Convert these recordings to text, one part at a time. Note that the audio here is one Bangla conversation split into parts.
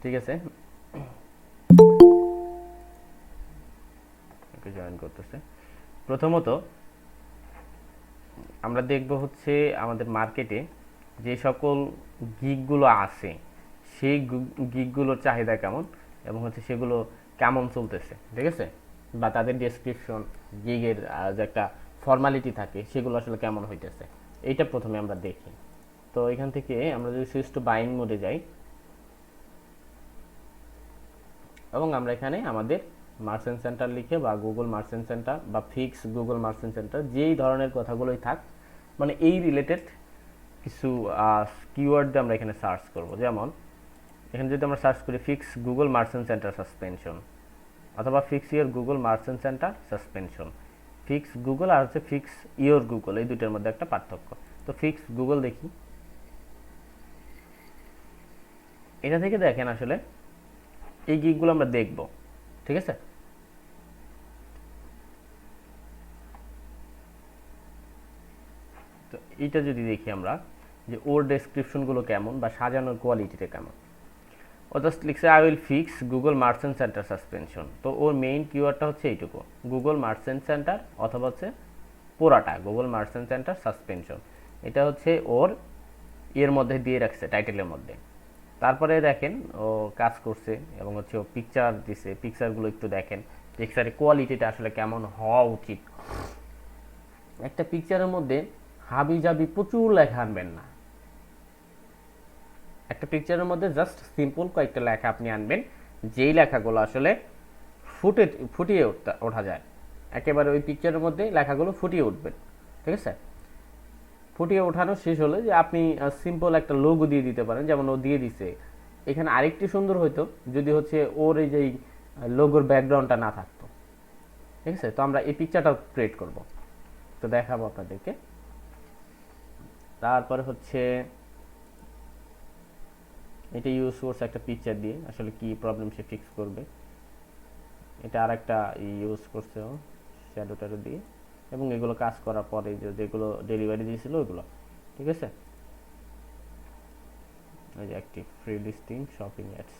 ঠিক আছে, জয়েন করতেছে। প্রথমত আমরা দেখব হচ্ছে আমাদের মার্কেটে যে সকল গিগগুলো আছে সেই গিগগুলোর চাহিদা কেমন এবং হচ্ছে সেগুলো কেমন চলতেছে, ঠিক আছে, বা তাদের ডেসক্রিপশন, গিগের যে একটা ফর্মালিটি থাকে সেগুলো আসলে কেমন হইতেছে, এইটা প্রথমে আমরা দেখি। তো এখান থেকে আমরা যদি সুইচ টু বাইং মোডে যাই এবং আমরা এখানে আমাদের মার্চেন্ট সেন্টার লিখে বা গুগল মার্চেন্ট সেন্টার বা ফিক্স গুগল মার্চেন্ট সেন্টার যেই ধরনের কথাগুলোই থাক, মানে এই রিলেটেড কিছু কিওয়ার্ড দিয়ে আমরা এখানে সার্চ করব। যেমন এখানে যদি আমরা সার্চ করি fix Google merchant center suspension অথবা fix your Google merchant center suspension, fix Google আর হচ্ছে ফিক্স ইয়োর গুগল, এই দুটোর মধ্যে একটা পার্থক্য। তো ফিক্স গুগল দেখি, এটা থেকে দেখেন আসলে এই গিগগুলো আমরা দেখব, ঠিক আছে। তো এইটা যদি দেখি আমরা যে ওর ডেসক্রিপশনগুলো কেমন বা সাজানোর কোয়ালিটিটা কেমন। ও জাস্ট লিখছে I will fix Google merchant center suspension. তো ওর মেইন কিওয়ার্ডটা হচ্ছে এইটুকু, গুগল মার্চেন্ট সেন্টার অথবা হচ্ছে পুরাটা গুগল মার্চেন্ট সেন্টার সাসপেনশন, এটা হচ্ছে ওর এর মধ্যে দিয়ে রাখছে টাইটেলের মধ্যে। তারপরে দেখেন ও কাজ করছে এবং হচ্ছে ও পিকচার দিছে, পিকচারগুলো একটু দেখেন পিকচারের কোয়ালিটিটা আসলে কেমন হওয়া উচিত। একটা পিকচারের মধ্যে হাবি জাবি প্রচুর লেখা আনবেন না, একটা পিকচারের মধ্যে জাস্ট সিম্পল কয়েকটা লেখা আপনি আনবেন যেই লেখাগুলো আসলে ফুটিয়ে ওঠা যায়, একেবারে ওই পিকচারের মধ্যে লেখাগুলো ফুটিয়ে উঠবেন, ঠিক আছে। ফুটিয়ে ওঠানো শেষ হলে যে আপনি সিম্পল একটা লোগো দিয়ে দিতে পারেন, যেমন ও দিয়ে দিছে। এখানে আরেকটি সুন্দর হইতো যদি হচ্ছে ওর এই যে লোগোর ব্যাকগ্রাউন্ডটা না থাকতো, ঠিক আছে। তো আমরা এই পিকচারটা ক্রিয়েট করব, তো দেখাবো আপনাদেরকে। তারপরে হচ্ছে এটা ইউজ করছে একটা পিকচার দিয়ে, আসলে কি প্রবলেম সে ফিক্স করবে। এটা আর একটা ইউজ করছে ও শ্যাডো ট্যাডো দিয়ে, এবং এগুলো কাজ করার পরে যেগুলো ডেলিভারি দিয়েছিল ওইগুলো, ঠিক আছে। ওই যে active free listing shopping ads,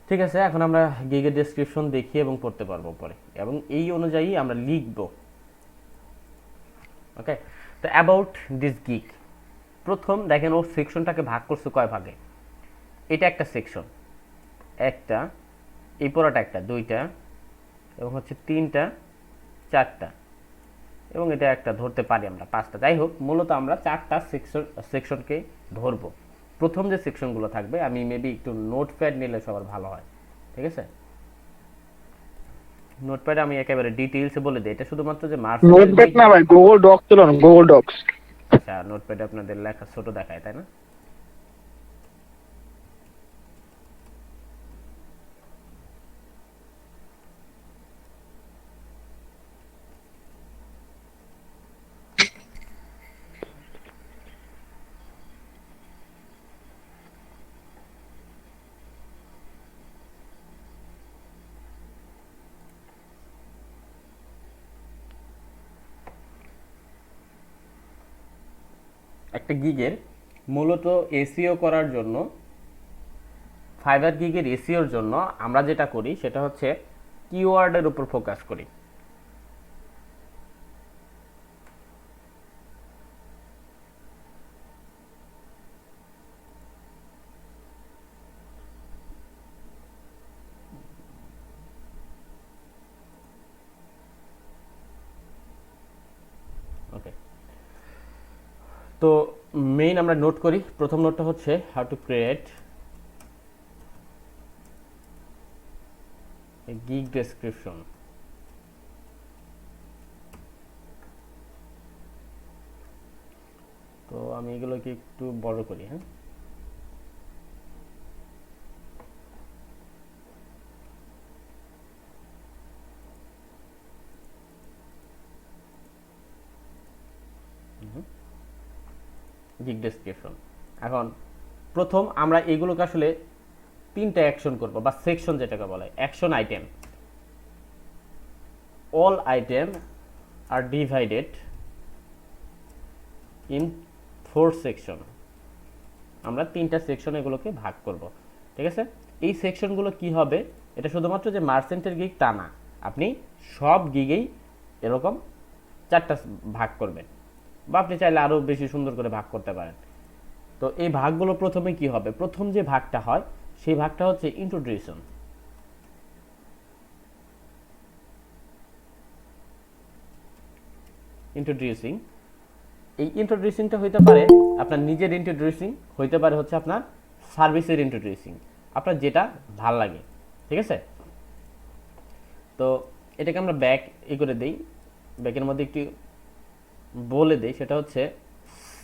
ঠিক আছে। এখন আমরা গিগের ডেসক্রিপশন দেখি এবং পড়তে পারবো পরে, এবং এই অনুযায়ী আমরা লিখবো, ওকে। তো অ্যাবাউট দিস গিগ, প্রথম দেখেন ও সেকশনটাকে ভাগ করছে কয় ভাগে। এটা একটা সেকশন, একটা, এই পড়াটা একটা, দুইটা, এবং হচ্ছে তিনটা, চারটা, এবং এটা একটা ধরতে পারি আমরা পাঁচটা। যাই হোক, মূলত আমরা চারটা সেকশনকে ধরবো। প্রথম যে সেকশনগুলো থাকবে, আমি মেবি একটু নোটপ্যাড নিলে সবার ভালো হয়, ঠিক আছে। নোটপ্যাডে আমি একেবারে ডিটেইলসে বলে দিই, এটা শুধুমাত্র যে মার্সেন্টের নোটপ্যাড গিগ। না ভাই, গুগল ডক্স চলুন, গুগল ডক্স। আচ্ছা, নোটপ্যাডে আপনাদের লেখা ছোট দেখায় তাই না? একটা গিগের মূলত এসিও করার জন্য, ফাইবার গিগের এসিওর জন্য আমরা যেটা করি সেটা হচ্ছে কিওয়ার্ডের উপর ফোকাস করি। ওকে, তো মেইন আমরা নোট করি। প্রথম নোটটা হচ্ছে how to create a gig description. তো আমি এগুলোকে একটু বড় করি, হ্যাঁ। Gig description. এখন প্রথম আমরা এগুলোকে আসলে তিনটা অ্যাকশন করব, বা সেকশন যেটাকে বলে action item. All item are divided in 4 section. আমরা তিনটা সেকশন এগুলোকে ভাগ করব, ঠিক আছে। এই সেকশনগুলো কি হবে, এটা শুধুমাত্র যে মার্চেন্টের গিগ তা না, আপনি সব গিগেই এরকম 4টা ভাগ করবেন, বা আপনি চাইলে আরও বেশি সুন্দর করে ভাগ করতে পারেন। তো এই ভাগগুলো প্রথমে কি হবে, প্রথম যে ভাগটা হয় সেই ভাগটা হচ্ছে ইন্ট্রোডিউশন। ইন্ট্রোডিউসিং, এই ইন্ট্রোডিউসিংটা হইতে পারে আপনার নিজের ইন্ট্রোডিউসিং, হইতে পারে হচ্ছে আপনার সার্ভিসের ইন্ট্রোডিউসিং, আপনার যেটা ভাল লাগে। ঠিক আছে, তো এটাকে আমরা ব্যাক করে দেই, ব্যাকের মধ্যে একটু বলে দেই, সেটা হচ্ছে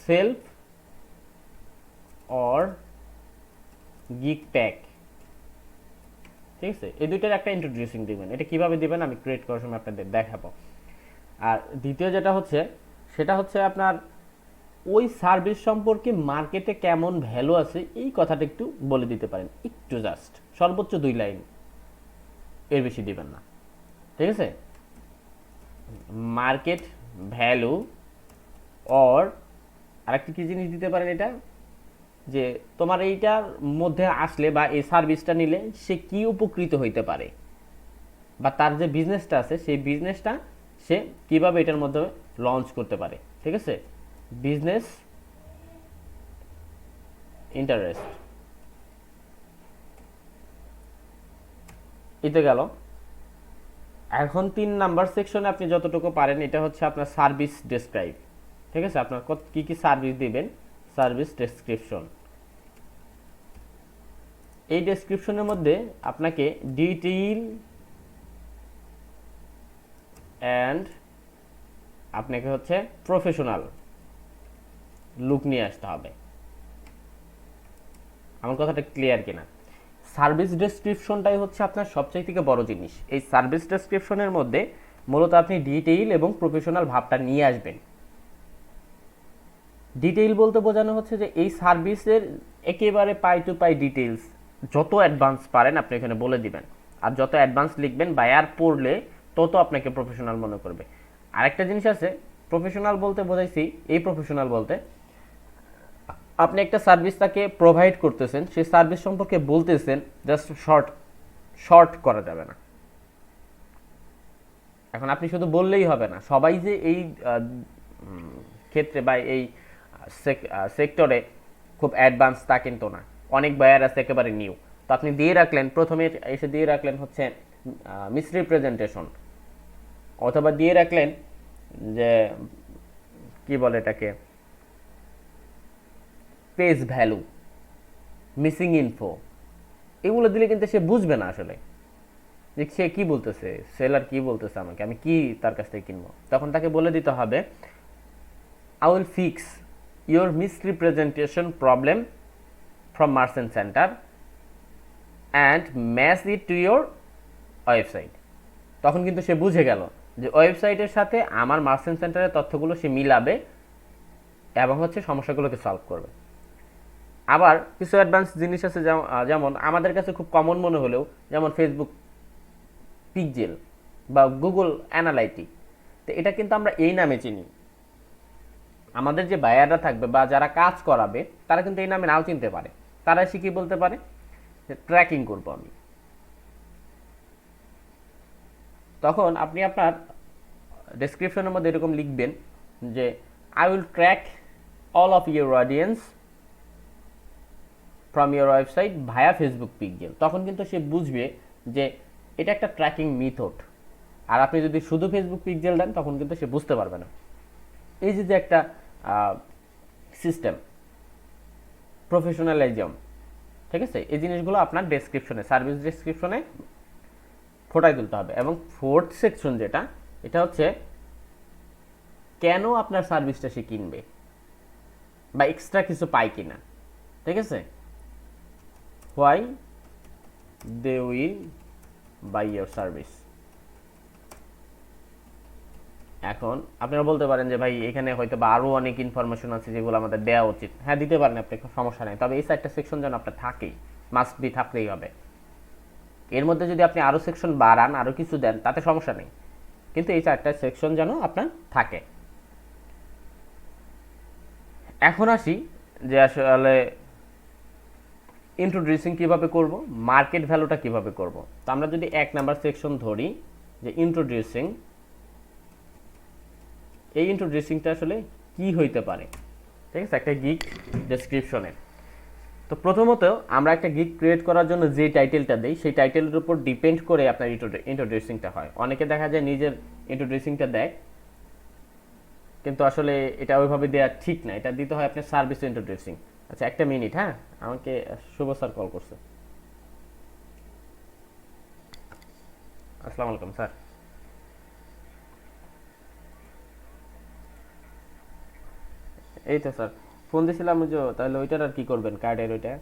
সেলফ অর গিগ প্যাক। ঠিক আছে, এই দুইটার একটা ইন্ট্রোডিউসিং দিবেন। এটা কিভাবে দিবেন আমি ক্রিয়েট করার সময় আপনাদের দেখাবো। আর দ্বিতীয় যেটা হচ্ছে সেটা হচ্ছে আপনার ওই সার্ভিস সম্পর্কে মার্কেটে কেমন ভ্যালু আছে এই কথাটা একটু বলে দিতে পারেন, একটু জাস্ট সর্বোচ্চ 2 লাইন, এর বেশি দিবেন না। ঠিক আছে, মার্কেট ভ্যালু অর আরেকটি কি জিনিস দিতে পারেন, এটা যে তোমার এইটার মধ্যে আসলে বা এই সার্ভিসটা নিলে সে কি উপকৃত হইতে পারে, বা তার যে বিজনেসটা আছে সেই বিজনেসটা সে কিভাবে এটার মধ্যে লঞ্চ করতে পারে। ঠিক আছে, বিজনেস ইন্টারেস্ট এতে গেল। এখন 3 নাম্বার সেকশনে আপনি যতটুকু পারেন এটা হচ্ছে আপনার সার্ভিস ডেসক্রাইব। ঠিক আছে, আপনার কি কি সার্ভিস দিবেন, সার্ভিস ডেসক্রিপশন। এই ডেসক্রিপশনের মধ্যে আপনাকে ডিটেইল অ্যান্ড আপনাকে হচ্ছে প্রফেশনাল লুক নিয়ে আসতে হবে। আমার কথাটা ক্লিয়ার কিনা? সার্ভিস ডেসক্রিপশনটাই হচ্ছে আপনার সবচেয়ে থেকে বড় জিনিস। এই সার্ভিস ডেসক্রিপশনের মধ্যে মূলত আপনি ডিটেইল এবং প্রফেশনাল ভাবটা নিয়ে আসবেন। ডিটেইল বলতে বোঝানো হচ্ছে যে এই সার্ভিসের একেবারে পাই টু পাই ডিটেইলস, যত অ্যাডভান্স পারেন আপনি এখানে বলে দিবেন। আর যত অ্যাডভান্স লিখবেন বায়ার পড়লে তত আপনাকে প্রফেশনাল মনে করবে। আরেকটা জিনিস আছে, প্রফেশনাল বলতে বোঝাইছি, এই প্রফেশনাল বলতে আপনি একটা সার্ভিস তাকে প্রোভাইড করতেছেন, সেই সার্ভিস সম্পর্কে বলতেছেন, জাস্ট শর্ট করা যাবে না। এখন আপনি শুধু বললেই হবে না, সবাই যে এই ক্ষেত্রে বা এই সেক্টরে খুব অ্যাডভান্স তা কিন্তু না। অনেক বায়ার আছে একেবারে নিউ, তো আপনি দিয়ে রাখলেন, প্রথমে এসে দিয়ে রাখলেন হচ্ছে মিসরিপ্রেজেন্টেশন, অথবা দিয়ে রাখলেন যে কি বলে এটাকে পেজ ভ্যালু, মিসিং ইনফো, এগুলো দিলে কিন্তু সে বুঝবে না আসলে যে সে কি বলতেছে, সেলার কি বলতেছে আমাকে, আমি কি তার কাছ থেকে কিনবো। তখন তাকে বলে দিতে হবে I will fix your misrepresentation problem from Merchant Center and match it to your website। তখন কিন্তু সে বুঝে গেল যে ওয়েবসাইটের সাথে আমার মার্চেন্ট সেন্টারের তথ্যগুলো সে মিলাবে এবং হচ্ছে সমস্যাগুলোকে সলভ করবে। আবার কিছু অ্যাডভান্স জিনিস আছে, যেমন আমাদের কাছে খুব কমন মনে হলেও, যেমন ফেসবুক পিকজেল বা গুগল অ্যানালাইটিক, তো এটা কিন্তু আমরা এই নামে চিনি। আমাদের যে বায়াররা থাকবে বা যারা কাজ করাবে তারা কিন্তু এই নামে নাও চিনতে পারে। তারা এসে কি বলতে পারে যে ট্র্যাকিং করবো আমি। তখন আপনি আপনার ডেসক্রিপশনের মধ্যে এরকম লিখবেন যে I will track all of your audience from your website via Facebook pixel. তখন কিন্তু সে বুঝবে যে এটা একটা ট্র্যাকিং মেথড। আর আপনি যদি শুধু ফেসবুক পিকজেল দেন তখন কিন্তু সে বুঝতে পারবে না। এই যে একটা সিস্টেম, প্রফেশনালিজম, ঠিক আছে, এই জিনিসগুলো আপনার ডেসক্রিপশনে, সার্ভিস ডেসক্রিপশনে ফোটাই তুলতে হবে। এবং 4th সেকশন যেটা, এটা হচ্ছে কেন আপনার সার্ভিসটা সে কিনবে বা এক্সট্রা কিছু পায় কিনা। ঠিক আছে, why they will buy your service. এখন আপনারা বলতে পারেন যে ভাই এখানে হয়তো বা আরও অনেক ইনফরমেশন আছে যেগুলো আমাদের দেওয়া উচিত। হ্যাঁ, দিতে পারেন আপনি, সমস্যা নেই, তবে এই 4টা সেকশন যেন আপনার থাকেই, মাস্ট বি, থাকলেই হবে। এর মধ্যে যদি আপনি আরও সেকশন বাড়ান, আরও কিছু দেন, তাতে সমস্যা নেই, কিন্তু এই 4টা সেকশন যেন আপনার থাকে। এখন আসি যে আসলে ইন্ট্রোডিউসিং কিভাবে করব, মার্কেট ভ্যালুটা কিভাবে করব। তো আমরা যদি 1 নাম্বার সেকশন ধরি যে ইন্ট্রোডিউসিং, এই ইন্ট্রোডিউসিংটা আসলে কি হইতে পারে, ঠিক আছে, একটা গিগ ডেসক্রিপশনের। তো প্রথমত আমরা একটা গিগ ক্রিয়েট করার জন্য যে টাইটেলটা দেই সেই টাইটেলের উপর ডিপেন্ড করে আপনার ইন্ট্রোডিউসিংটা হয়। অনেকে দেখা যায় নিজের ইন্ট্রোডিউসিংটা দেয়, কিন্তু আসলে এটা ওইভাবে দেওয়া ঠিক না, এটা দিতে হয় আপনার সার্ভিস ইন্ট্রোডিউসিং। আচ্ছা একটা মিনিট, হ্যাঁ, আমাকে শুভ স্যার কল করছে। আসসালামু আলাইকুম স্যার। এই তো স্যার ফোন দিয়েছিলাম, ওই যে তাহলে ওইটার আর কি করবেন, কার্ডের ওইটা?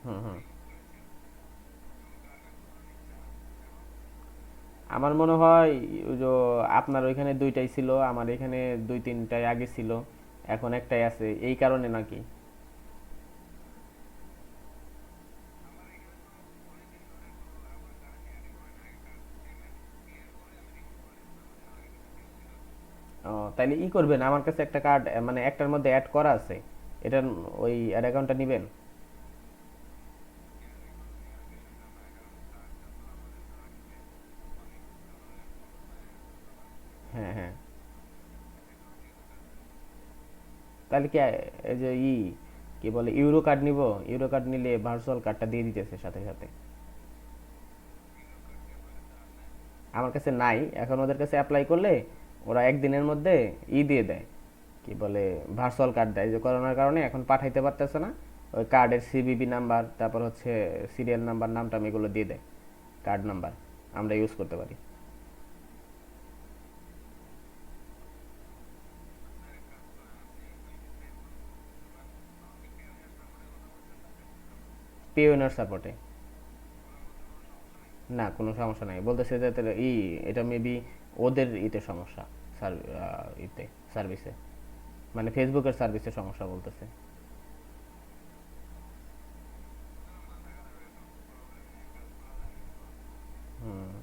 হুম হুম। আমার মনে হয় ওই যে আপনার ওইখানে দুইটাই ছিল, আমার এখানে দুই তিনটাই আগে ছিল, এখন একটাই আছে, এই কারণে নাকি? ও তাইলে ই করবেন, আমার কাছে একটা কার্ড মানে একটার মধ্যে অ্যাড করা আছে, এটার ওই অ্যাড অ্যাকাউন্টটা নেবেন। হ্যাঁ হ্যাঁ। তাহলে কি এই যে কি বলে ইউরো কার্ড নিব, ইউরো কার্ড নিলে ভার্চুয়াল কার্ডটা দিয়ে দিতেছে সাথে সাথে। আমার কাছে নাই, এখন ওদের কাছে অ্যাপ্লাই করলে ওরা একদিনের মধ্যে দিয়ে দেয়, কি বলে ভার্চুয়াল কার্ড দেয়, যে করোনার কারণে এখন পাঠাইতে পারতেছে না, ওই কার্ডের সিবিবি নাম্বার, তারপর হচ্ছে সিরিয়াল নাম্বার, নামটাম এগুলো দিয়ে দেয়, কার্ড নাম্বার আমরা ইউজ করতে পারি। পে ওনার সাপোর্টে? না কোনো সমস্যা নাই বলতেছে যে তাহলে এটা মেবি ওদের সমস্যা, ইতে সার্ভিসে, মানে ফেসবুকের সার্ভিসে সমস্যা বলতেছে। হুম।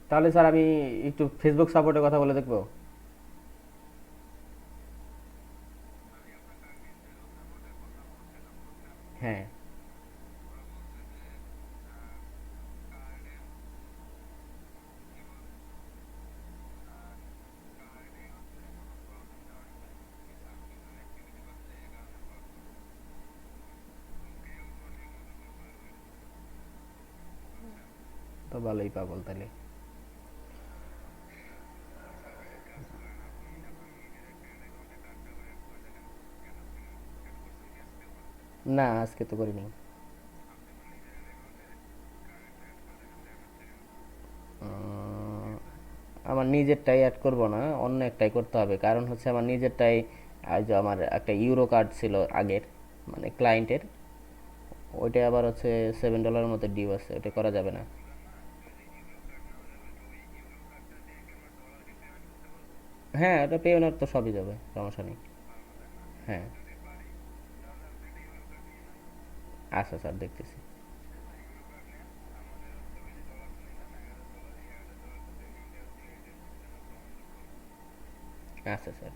তাহলে স্যার আমি একটু ফেসবুক সাপোর্টের কথা বলে দেখবো। হ্যাঁ। তো ভালোই পাগল তাহলে। না আজকে তো করিনি। উম, আমার নিজেরটাই অ্যাড করব না, অন্য একটাই করতে হবে, কারণ হচ্ছে আমার নিজেরটাই যে আমার একটা ইউরো কার্ড ছিল আগের, মানে ক্লায়েন্টের, ওইটা আবার হচ্ছে $7 মতো ডিউ আছে, ওটা করা যাবে না। হ্যাঁ ওটা পে ওনার তো সবই যাবে, সমস্যা নেই। হ্যাঁ। আচ্ছা স্যার দেখতেছি। আচ্ছা স্যার।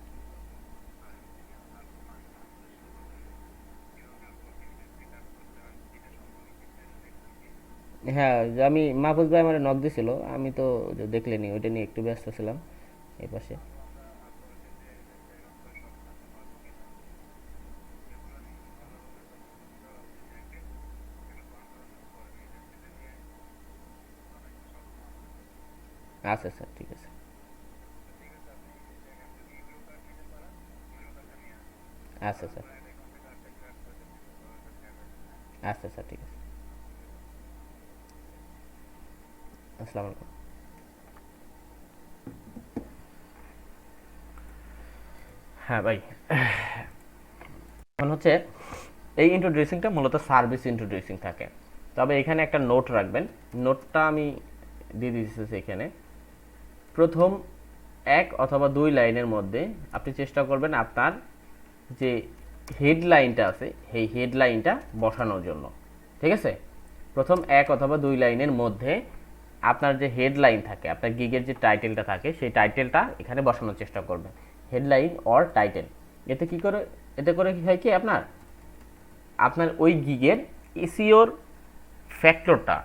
হ্যাঁ যে আমি মাহফুজ ভাই আমার নক দিছিল, আমি তো যে দেখলেনি, ওইটা নিয়ে একটু ব্যস্ত ছিলাম এই পাশে। আচ্ছা স্যার ঠিক আছে। আচ্ছা স্যার। আচ্ছা স্যার ঠিক আছে। আসসালামু আলাইকুম। হ্যাঁ ভাই, এখন হচ্ছে এই ইন্ট্রোডিউসিংটা মূলত সার্ভিস ইন্ট্রোডিউসিং থাকে, তবে এখানে একটা নোট রাখবেন, নোটটা আমি দিয়ে দিতেছি এখানে। প্রথম 1 অথবা 2 লাইনের মধ্যে আপনি চেষ্টা করবেন আপনার যে হেডলাইনটা আছে এই হেডলাইনটা বসানোর জন্য। ঠিক আছে, প্রথম 1 অথবা 2 লাইনের মধ্যে আপনার যে হেডলাইন থাকে, আপনার গিগের যে টাইটেলটা থাকে সেই টাইটেলটা এখানে বসানোর চেষ্টা করবেন, হেডলাইন অর টাইটেল। এতে করে কি হয় কি আপনার আপনার ওই গিগের এসইওর ফ্যাক্টরটা,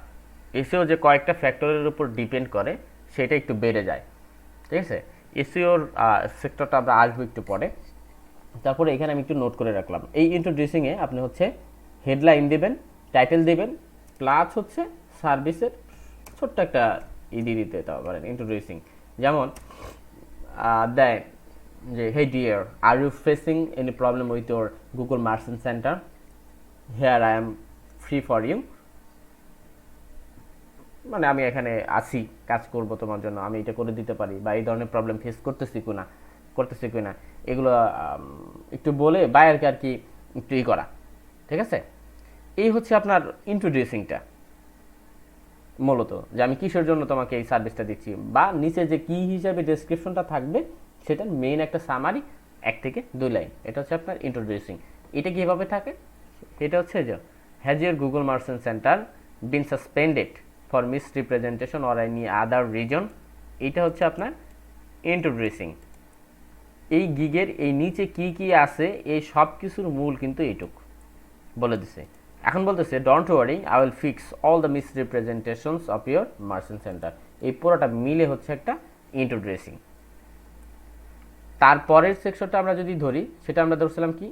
এসইও যে কয়েকটা ফ্যাক্টরের উপর ডিপেন্ড করে সেটা একটু বেড়ে যায়। ঠিক আছে, এসইওর সেক্টরটা আমরা আসবো একটু পরে। তারপরে এখানে আমি একটু নোট করে রাখলাম, এই ইন্ট্রোডিউসিংয়ে আপনি হচ্ছে হেডলাইন দেবেন, টাইটেল দেবেন, প্লাস হচ্ছে সার্ভিসের ছোট্ট একটা দিয়ে দিতে পারেন ইন্ট্রোডিউসিং। যেমন দেয় যে hey dear, are you facing any problem with your Google merchant center, here I am free for you. মানে আমি এখানে আসি, কাজ করব তোমার জন্য, আমি এটা করে দিতে পারি, বা এই ধরনের প্রবলেম ফেস করতেছি কিনা এগুলো একটু বলে বায়ারকে আর কি একটু করা। ঠিক আছে, এই হচ্ছে আপনার ইন্ট্রোডিউসিংটা মূলত, যে আমি কিসের জন্য তোমাকে এই সার্ভিসটা দিচ্ছি, বা নিচে যে কি হিসাবে ডেসক্রিপশনটা থাকবে সেটার মেইন একটা সামারি 1 থেকে 2 লাইন, এটা হচ্ছে আপনার ইন্ট্রোডিউসিং। এটা কীভাবে থাকে, এটা হচ্ছে যে has your Google merchant centre bin suspended for misrepresentation or any other reason, এটা হচ্ছে আপনার ইন্ট্রোডিউসিং। এই গিগের এই নিচে কি কি আছে এই সব কিছুর মূল কিন্তু এইটুক বলে দিছে। এখন বলতেছে don't worry, I will fix all the misrepresentations of your merchant center. এই পুরোটা মিলে হচ্ছে একটা ইন্ট্রোডিউসিং। তারপরের সেকশনটা আমরা যদি ধরি, সেটা আমরা ধরছিলাম কি,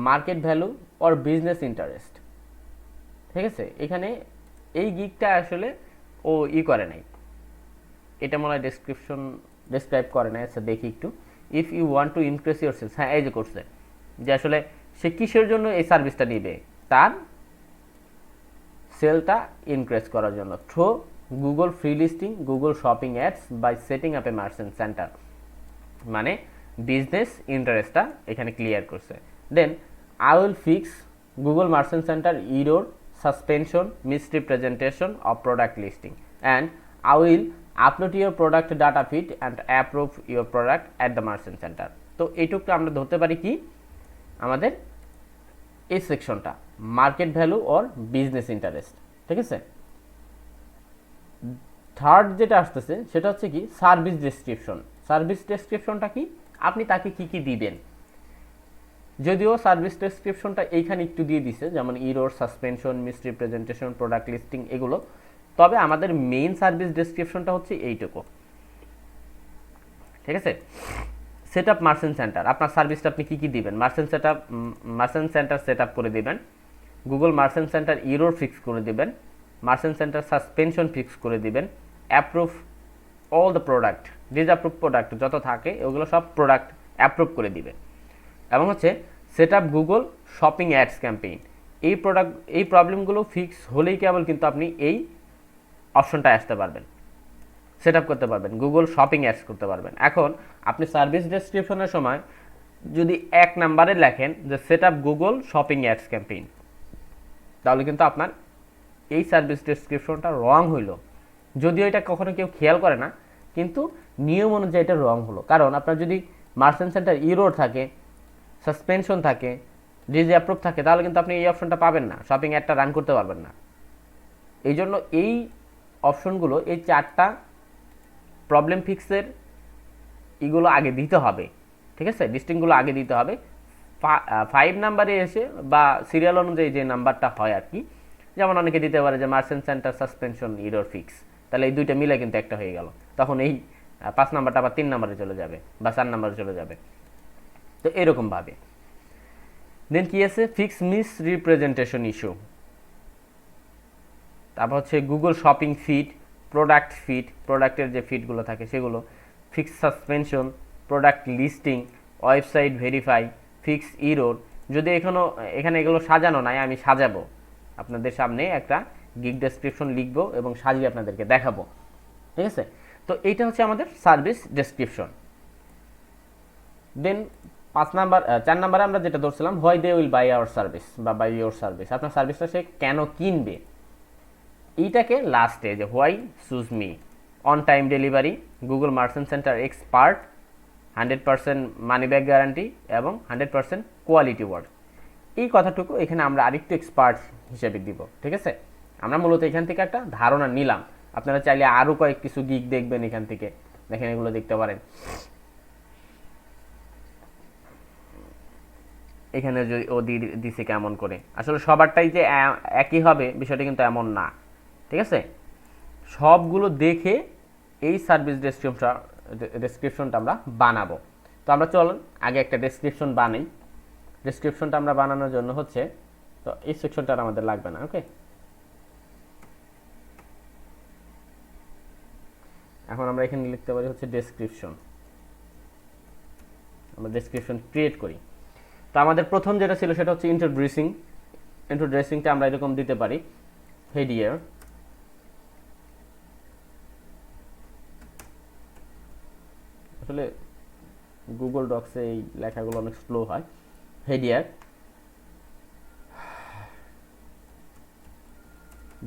market value or business interest. ঠিক আছে, এখানে এই গিগটা আসলে ও করে নাই, এটা মনে হয় ডেসক্রাইব করে নাই। আচ্ছা দেখি একটু, if you want to increase your sales, হ্যাঁ এই যে করছে যে আসলে সে কিসের জন্য এই সার্ভিসটা নিবে, তার সেলটা ইনক্রিজ করার জন্য through Google free listing, Google shopping ads by setting up a merchant center, মানে বিজনেস ইন্টারেস্টটা এখানে ক্লিয়ার করছে। Then I will fix Google merchant center error suspension, misrepresentation of product listing, and I will upload your product data feed and approve your product at the merchant center. তো এইটুকু আমরা ধরতে পারি কি আমাদের এই সেকশনটা market value or business interest. ঠিক আছে, থার্ড যেটা আসতেছে সেটা হচ্ছে কি সার্ভিস ডেসক্রিপশন। সার্ভিস ডেসক্রিপশনটা কি, আপনি তাকে কি কি দিবেন। যদিও সার্ভিস ডেসক্রিপশনটা এইখানে একটু দিয়ে দিছে, যেমন error, suspension, misrepresentation, product listing এগুলো, তবে আমাদের মেইন সার্ভিস ডেসক্রিপশনটা হচ্ছে এইটুকু। ঠিক আছে, সেট আপ মার্চেন্ট সেন্টার, আপনার সার্ভিসটা আপনি কি কি দিবেন, মার্চেন্ট সেন্টার সেট আপ করে দিবেন, Google merchant center error fix করে দিবেন, মার্চেন্ট সেন্টার সাসপেনশন ফিক্স করে দিবেন, approve all the product, disapprove product যত থাকে ওগুলো সব প্রোডাক্ট অ্যাপ্রুভ করে দিবে, এবং হচ্ছে set up Google shopping ads campaign. এই প্রবলেমগুলো ফিক্স হলেই কেবল কিন্তু আপনি এই অপশনটায় আসতে পারবেন, সেট আপ করতে পারবেন, গুগল শপিং অ্যাডস করতে পারবেন। এখন আপনি সার্ভিস ডেসক্রিপশনের সময় যদি 1 নম্বরে লেখেন যে set up Google shopping ads campaign, তাহলে কিন্তু আপনার এই সার্ভিস ডেসক্রিপশনটা রং হইল। যদিও এটা কখনো কেউ খেয়াল করে না, কিন্তু নিয়ম অনুযায়ী এটা রং হলো। কারণ আপনার যদি মার্চেন্ট সেন্টার ইরোর থাকে, সাসপেনশন থাকে, ডিজি অ্যাপ্রুভ থাকে, তাহলে কিন্তু আপনি এই অপশনটা পাবেন না, শপিং অ্যাডটা রান করতে পারবেন না। এই জন্য এই অপশনগুলো, এই 4টা প্রবলেম ফিক্সের এগুলো আগে দিতে হবে। ঠিক আছে, লিস্টিংগুলো আগে দিতে হবে। 5 নাম্বারে এসে বা সিরিয়াল অনুযায়ী যে নাম্বারটা হয় আর কি, যেমন অনেকে দিতে পারে যে merchant center suspension error fix, তাহলে এই দুইটা মিলে কিন্তু একটা হয়ে গেল, তখন এই 5 নাম্বারটা আবার 3 নাম্বারে চলে যাবে বা 4 নাম্বারে চলে যাবে। তো এরকমভাবে দেন কি আছে, ফিক্স মিস রিপ্রেজেন্টেশন ইস্যু, তারপর হচ্ছে Google shopping feed, product feed, প্রোডাক্টের যে ফিডগুলো থাকে সেগুলো, fix suspension, product listing, website verify, fix error. যদি এখানে এগুলো সাজানো নাই, আমি সাজাবো আপনাদের সামনে, একটা গিগ ডেসক্রিপশন লিখবো এবং সাজিয়ে আপনাদেরকে দেখাবো। ঠিক আছে, তো এইটা হচ্ছে আমাদের সার্ভিস ডেসক্রিপশন। দেন 4 নাম্বারে আমরা যেটা ধরছিলাম, why they will buy our service বা বাই ইউর সার্ভিস, আপনার সার্ভিসটা সে কেন কিনবে, এইটাকে লাস্টে যে why choose me, on time delivery, Google merchant center expert, 100% money back guarantee এবং 100% কোয়ালিটি ওয়ার্ক। এই কথাটুকু এখানে আমরা আরেকটু এক্সপার্ট হিসেবে দিব, ঠিক আছে। আমরা মূলত এখান থেকে একটা ধারণা নিলাম, আপনারা চাইলে আরও কয়েক কিছু গিগ দেখবেন এখান থেকে, দেখেন এগুলো দেখতে পারেন। এখানে যদি ও দিছে কেমন করে, আসলে সবারটাই যে একই হবে বিষয়টা কিন্তু এমন না, ঠিক আছে। সবগুলো দেখে এই সার্ভিস ডেসক্রিপশনটা আমরা বানাবো। তো আমরা চলুন আগে একটা ডেসক্রিপশন বানাই। ডেসক্রিপশনটা আমরা বানানোর জন্য হচ্ছে, তো এই সেকশনটা আমাদের লাগবে না, ওকে। এখন আমরা এখানে লিখতে পারি হচ্ছে ডেসক্রিপশন। আমরা ডেসক্রিপশন ক্রিয়েট করি। তো আমাদের প্রথম যেটা ছিল সেটা হচ্ছে ইন্ট্রোড্রেসিংটা আমরা এরকম দিতে পারি, হেডিয়ার, আসলে গুগল ডক্সে এই লেখাগুলো অনেক স্লো হয়। Hey dear,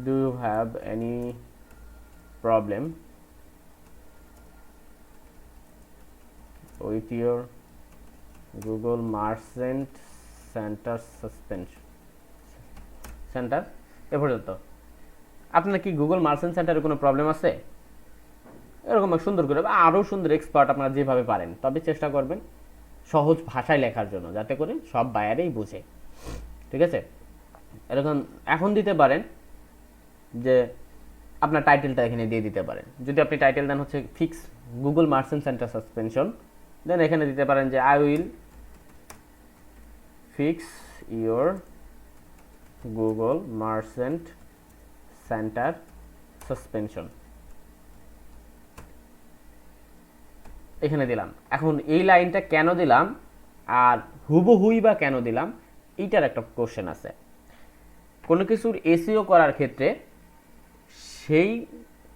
do you have any problem with your Google merchant center center. এ পর্যন্ত আপনার কি গুগল মার্চেন্ট সেন্টারে কোনো প্রবলেম আছে, এরকম সুন্দর করে, আরও সুন্দর এক্সপার্ট আপনারা যেভাবে পারেন, তবে চেষ্টা করবেন সহজ ভাষায় লেখার জন্য, যাতে করে সব বায়ারেই বুঝে, ঠিক আছে। এরকম এখন দিতে পারেন যে আপনার টাইটেলটা এখানে দিয়ে দিতে পারেন। যদি আপনি টাইটেল দেন হচ্ছে fix Google merchant center suspension, then এখানে দিতে পারেন যে I will fix your Google merchant center suspension, এখানে দিলাম। এখন এই লাইনটা কেন দিলাম আর হুবহুই বা কেন দিলাম, এইটার একটা কোশ্চেন আছে। কোনো কিছুর এসইও করার ক্ষেত্রে সেই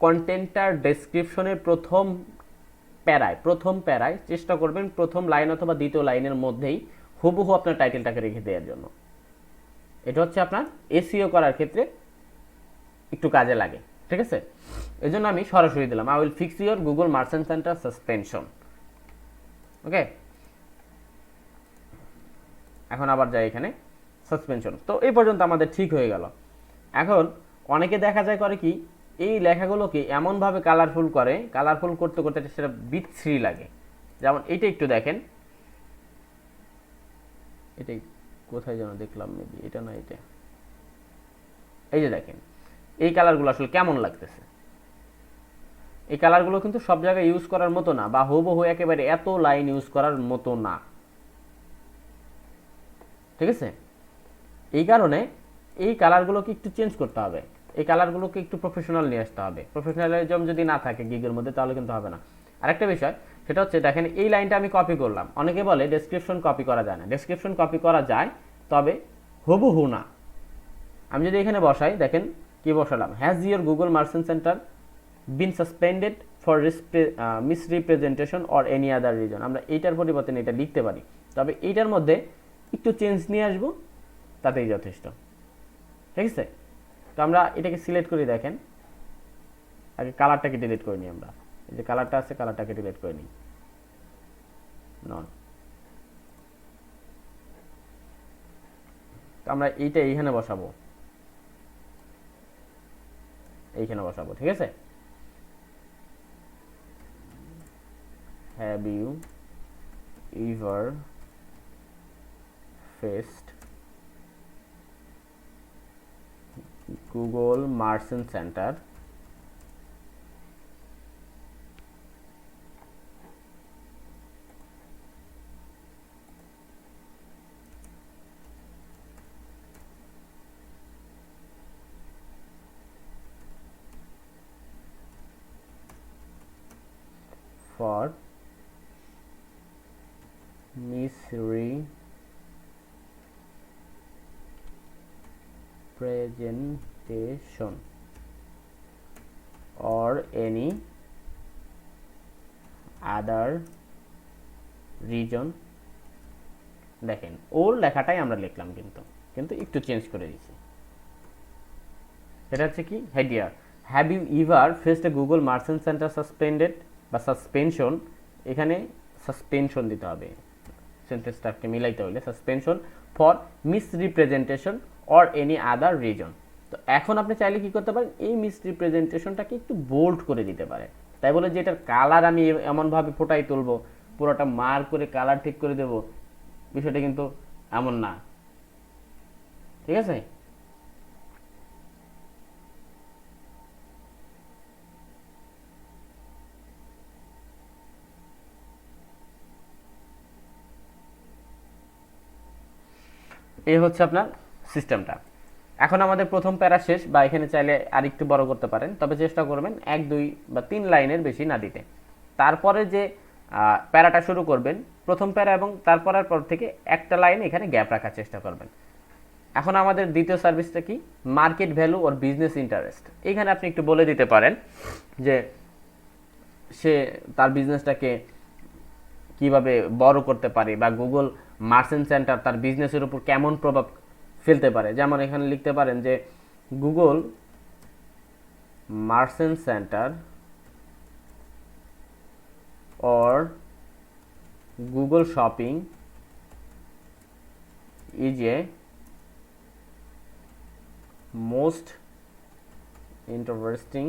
কন্টেন্টটার ডেসক্রিপশনের প্রথম প্যারায় চেষ্টা করবেন প্রথম লাইন অথবা দ্বিতীয় লাইনের মধ্যেই হুবহু আপনার টাইটেলটাকে রেখে দেওয়ার জন্য। এটা হচ্ছে আপনার এসইও করার ক্ষেত্রে একটু কাজে লাগে, ঠিক আছে। এই জন্য আমি সরাসরি দিলাম I will fix your Google merchant center suspension, okay. এখন আবার যাই এখানে সাসপেনশন। তো এই পর্যন্ত আমাদের ঠিক হয়ে গেল। এখন অনেকে দেখা যায় করে কি, এই লেখাগুলোকে এমনভাবে কালারফুল করতে করতে সেটা বিচ্ছিরি লাগে। যেমন এইটা একটু দেখেন, এটাই কোথায় যেন দেখলাম, মেবি এটা না, এটা, এই যে দেখেন এই কালারগুলো আসলে কেমন লাগতেছে। এই কালারগুলো কিন্তু সব জায়গায় ইউজ করার মতো না, বা হুবহু একেবারে এত লাইন ইউজ করার মতো না, ঠিক আছে। এই কারণে এই কালারগুলোকে একটু চেঞ্জ করতে হবে, এই কালারগুলোকে একটু প্রফেশনাল নিয়ে আসতে হবে। প্রফেশনালিজম যদি না থাকে গিগের মধ্যে তাহলে কিন্তু হবে না। আরেকটা বিষয় সেটা হচ্ছে দেখেন এই লাইনটা আমি কপি করলাম। অনেকে বলে ডেসক্রিপশন কপি করা যায় না, ডেসক্রিপশন কপি করা যায়, তবে হুবহু না। আমি যদি এখানে বসাই, দেখেন কি বসালাম, has your Google merchant centre bin suspended for misrepresentation or any other reason. আমরা এইটার পরিবর্তে এটা লিখতে পারি, তবে এইটার মধ্যে একটু চেঞ্জ নিয়ে আসবো, তাতেই যথেষ্ট, ঠিক আছে। তো আমরা এটাকে সিলেক্ট করি, দেখেন আগে কালারটাকে ডিলিট করে নিই আমরা, এই যে কালারটা আছে কালারটাকে ডিলিট করে নিই, নন। তো আমরা এইটা এইখানে বসাবো, ঠিক আছে। Have you ever faced Google Merchant Center for misrepresentation or any other reason। দেখেন ওর লেখাটাই আমরা লিখলাম, কিন্তু একটু চেঞ্জ করে দিয়েছি। এটা হচ্ছে কি hey dear, have you ever faced a Google merchant center suspended বা সাসপেনশন। এখানে সাসপেনশন দিতে হবে, সেন্টেন্সটাকে মিলাইতে হলে suspension for misrepresentation or any other reason. তো এখন আপনি চাইলে কি করতে পারেন, এই মিসরিপ্রেজেন্টেশনটাকে একটু বোল্ড করে দিতে পারেন। তাই বলে যে এটার কালার আমি এমনভাবে ফোটাই তুলবো, পুরোটা মার্ক করে কালার ঠিক করে দেব, বিষয়টা কিন্তু এমন না, ঠিক আছে? এই হচ্ছে আপনার সিস্টেমটা। এখন আমাদের প্রথম প্যারা শেষ, বা এখানে চাইলে আরেকটু বড় করতে পারেন, তবে চেষ্টা করবেন 1, 2 বা 3 লাইনের বেশি না দিতে। তারপরে যে প্যারাটা শুরু করবেন, প্রথম প্যারা এবং তারপরের পর থেকে একটা লাইন এখানে গ্যাপ রাখার চেষ্টা করবেন। এখন আমাদের দ্বিতীয় সার্ভিসটা কি, মার্কেট ভ্যালু ওর বিজনেস ইন্টারেস্ট। এখানে আপনি একটু বলে দিতে পারেন যে সে তার বিজনেসটাকে কিভাবে বড় করতে পারে, বা গুগল মার্চেন্ট সেন্টার তার বিজনেসের উপর কেমন প্রভাব ফেলতে পারে। যেমন এখানে লিখতে পারেন যে Google merchant centre or Google Shopping is a most interesting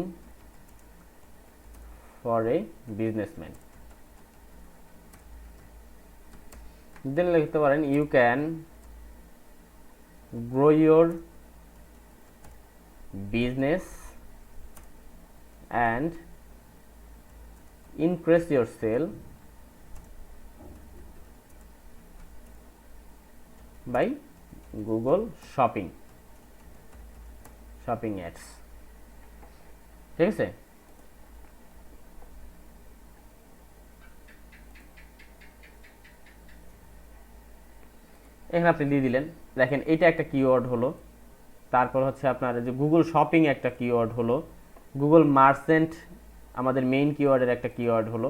for a businessman. Then লিখতে পারেন you can grow your business and increase your sale by Google Shopping ads, ঠিক আছে? এখানে আপনি দিয়ে দিলেন, দেখেন এটা একটা কিওয়ার্ড হলো, তারপর হচ্ছে আপনার যে গুগল শপিং একটা কিওয়ার্ড হলো, গুগল মার্চেন্ট আমাদের মেইন কিওয়ার্ডের একটা কিওয়ার্ড হলো।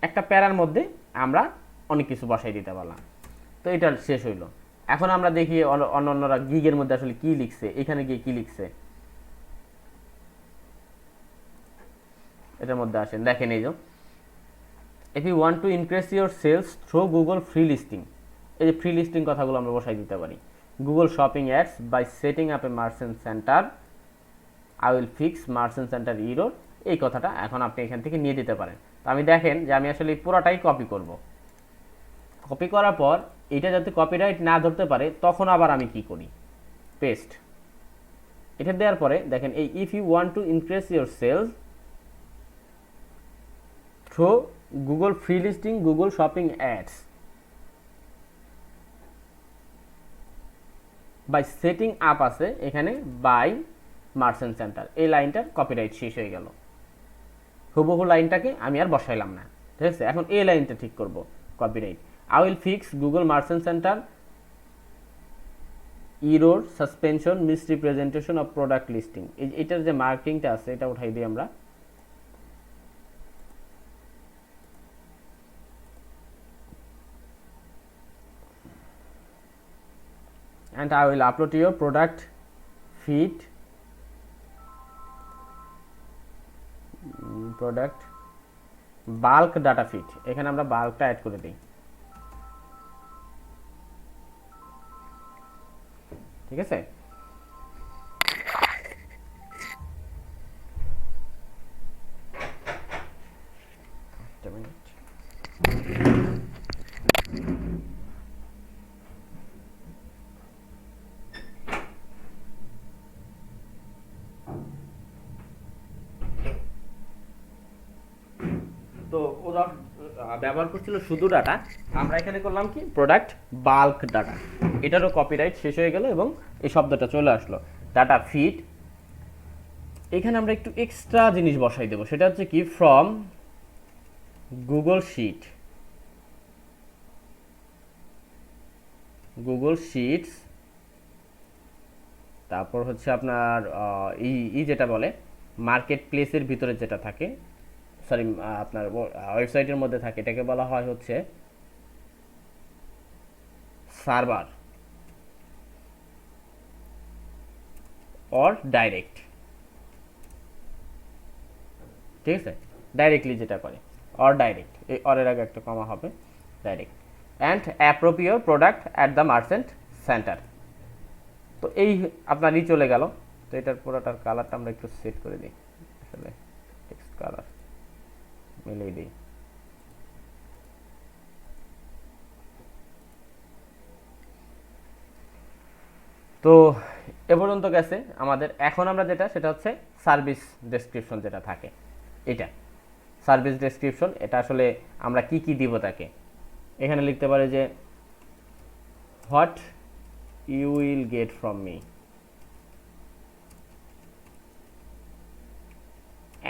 একটা প্যারার মধ্যে আমরা অনেক কিছু বসাই দিতে পারলাম। তো এটা শেষ হইলো। এখন আমরা দেখি অন্যরা গিগের মধ্যে আসলে কি লিখছে, এখানে গিয়ে কি লিখছে। এটার মধ্যে আসেন, দেখেন এই যে if you want to increase your sales through Google free listing, এই যে ফ্রি লিস্টিং কথাগুলো আমরা বসাই দিতে পারি। Google shopping ads by setting up a merchant center, I will fix merchant center error, এই কথাটা এখন আপনি এখান থেকে নিয়ে দিতে পারেন। তো আমি দেখেন যে আমি আসলে পুরোটাই কপি করব। কপি করার পর এটা যাতে কপিরাইট না ধরতে পারে, তখন আবার আমি কি করি, পেস্ট। এটা দেওয়ার পরে দেখেন এই if you want to increase your sales through Google free listing Google shopping ads by setting up আছে এখানে বাই মার্চেন্ট সেন্টার, এই লাইনটার কপিরাইট শেষ হয়ে গেল। হুবহু লাইনটাকে আমি আর বসাইলাম না, ঠিক আছে? এখন এই লাইনটা ঠিক করব, copyright I will fix Google merchant center error suspension misrepresentation of product listing, এটার যে মার্কিংটা আছে এটা উঠাই দিই আমরা। and I will upload your product feed product bulk data feed, এখানে আমরা বাল্কটা অ্যাড করে দিই, ঠিক আছে? তো ওরা ব্যবহার করছিল শুধু ডাটা, আমরা এখানে করলাম কি প্রোডাক্ট বাল্ক ডাটা, এটারও কপিরাইট শেষ হয়ে গেল এবং এই শব্দটা চলে আসলো ডাটা ফিড। এখানে আমরা একটু এক্সট্রা জিনিস বসাই দেবো, সেটা হচ্ছে কি from Google sheet, Google sheets, তারপর হচ্ছে আপনার ই যেটা বলে মার্কেট প্লেসের ভিতরে যেটা থাকে, সরি আপনার ওয়েবসাইটের মধ্যে থাকে, এটাকে বলা হয় হচ্ছে সার্ভার অর ডাইরেক্ট, ঠিক আছে? ডাইরেক্টলি যেটা করে, অর ডাইরেক্ট, এই অরের আগে একটা কমা হবে, direct and appropriate product at the merchant centre. তো এই আপনারই চলে গেল। তো এটার পুরোটার কালারটা আমরা একটু সেট করে দিই, আসলে টেক্সট কালার মিলিয়ে দিই। তো এ পর্যন্ত গেছে আমাদের। এখন আমরা যেটা, সেটা হচ্ছে সার্ভিস ডেসক্রিপশন যেটা থাকে, এটা সার্ভিস ডেসক্রিপশন। এটা আসলে আমরা কি কি দিব তাকে, এখানে লিখতে পারি যে what you will get from me.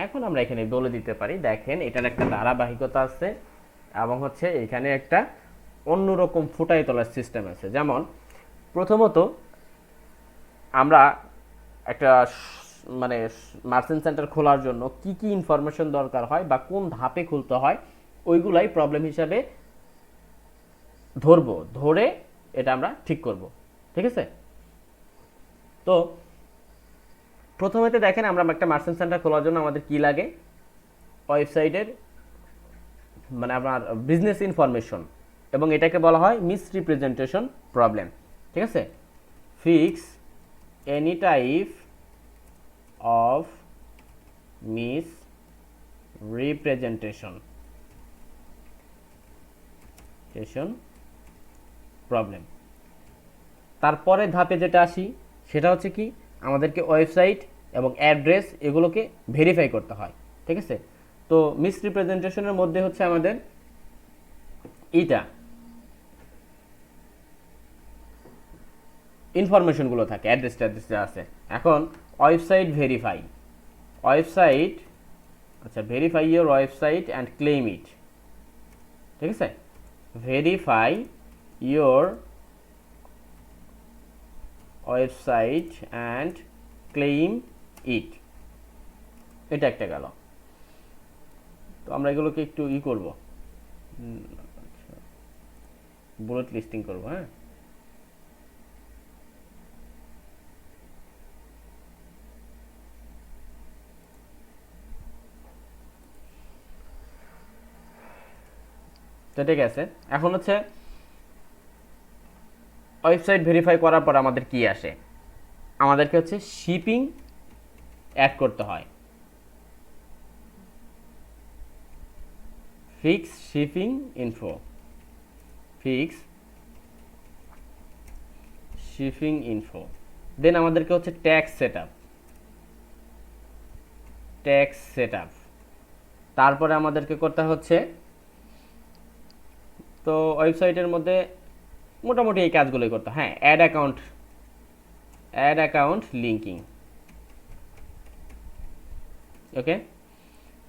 এখন আমরা এখানে বলে দিতে পারি, দেখেন এটার একটা ধারাবাহিকতা আছে এবং হচ্ছে এখানে একটা অন্যরকম ফুটাই তোলার সিস্টেম আছে। যেমন প্রথমত আমরা একটা মানে মার্চেন্ট সেন্টার খোলার জন্য কি কি ইনফরমেশন দরকার হয় বা কোন ধাপে খুলতে হয়, ওইগুলাই প্রবলেম হিসাবে ধরবো, ধরে এটা আমরা ঠিক করব। ঠিক আছে? তো প্রথমেতে দেখেন আমরা একটা মার্চেন্ট সেন্টার খোলার জন্য আমাদের কি লাগে, ওয়েবসাইটের মানে আপনার বিজনেস ইনফরমেশন, এবং এটাকে বলা হয় মিস রিপ্রেজেন্টেশন প্রবলেম। ঠিক আছে? Fix any type of miss representation problem. তারপরে ধাপে যেটা আসি সেটা হচ্ছে কি, আমাদেরকে ওয়েবসাইট এবং অ্যাড্রেস এগুলোকে ভেরিফাই করতে হয়। ঠিক আছে? তো মিস রিপ্রেজেন্টেশনের মধ্যে হচ্ছে আমাদের এইটা ইনফরমেশনগুলো থাকে, অ্যাড্রেস যা আছে। এখন ওয়েবসাইট ভেরিফাই, ওয়েবসাইট, আচ্ছা, verify your website and claim ইট। ঠিক আছে? Verify your website and claim ইট, এটা একটা গেল। তো আমরা এগুলোকে একটু করব, বুলেট লিস্টিং করব। হ্যাঁ, তো ঠিক আছে। এখন হচ্ছে ওয়েবসাইট ভেরিফাই করার পর আমাদের কি আসে, আমাদেরকে হচ্ছে শিপিং অ্যাড করতে হয়। Fix shipping info, fix shipping info. Then আমাদেরকে হচ্ছে ট্যাক্স সেটআপ। তারপরে আমাদেরকে করতে হচ্ছে, তো ওয়েবসাইটের মধ্যে মোটামুটি এই কাজগুলোই করতে, হ্যাঁ, অ্যাড অ্যাকাউন্ট লিঙ্কিং। ওকে,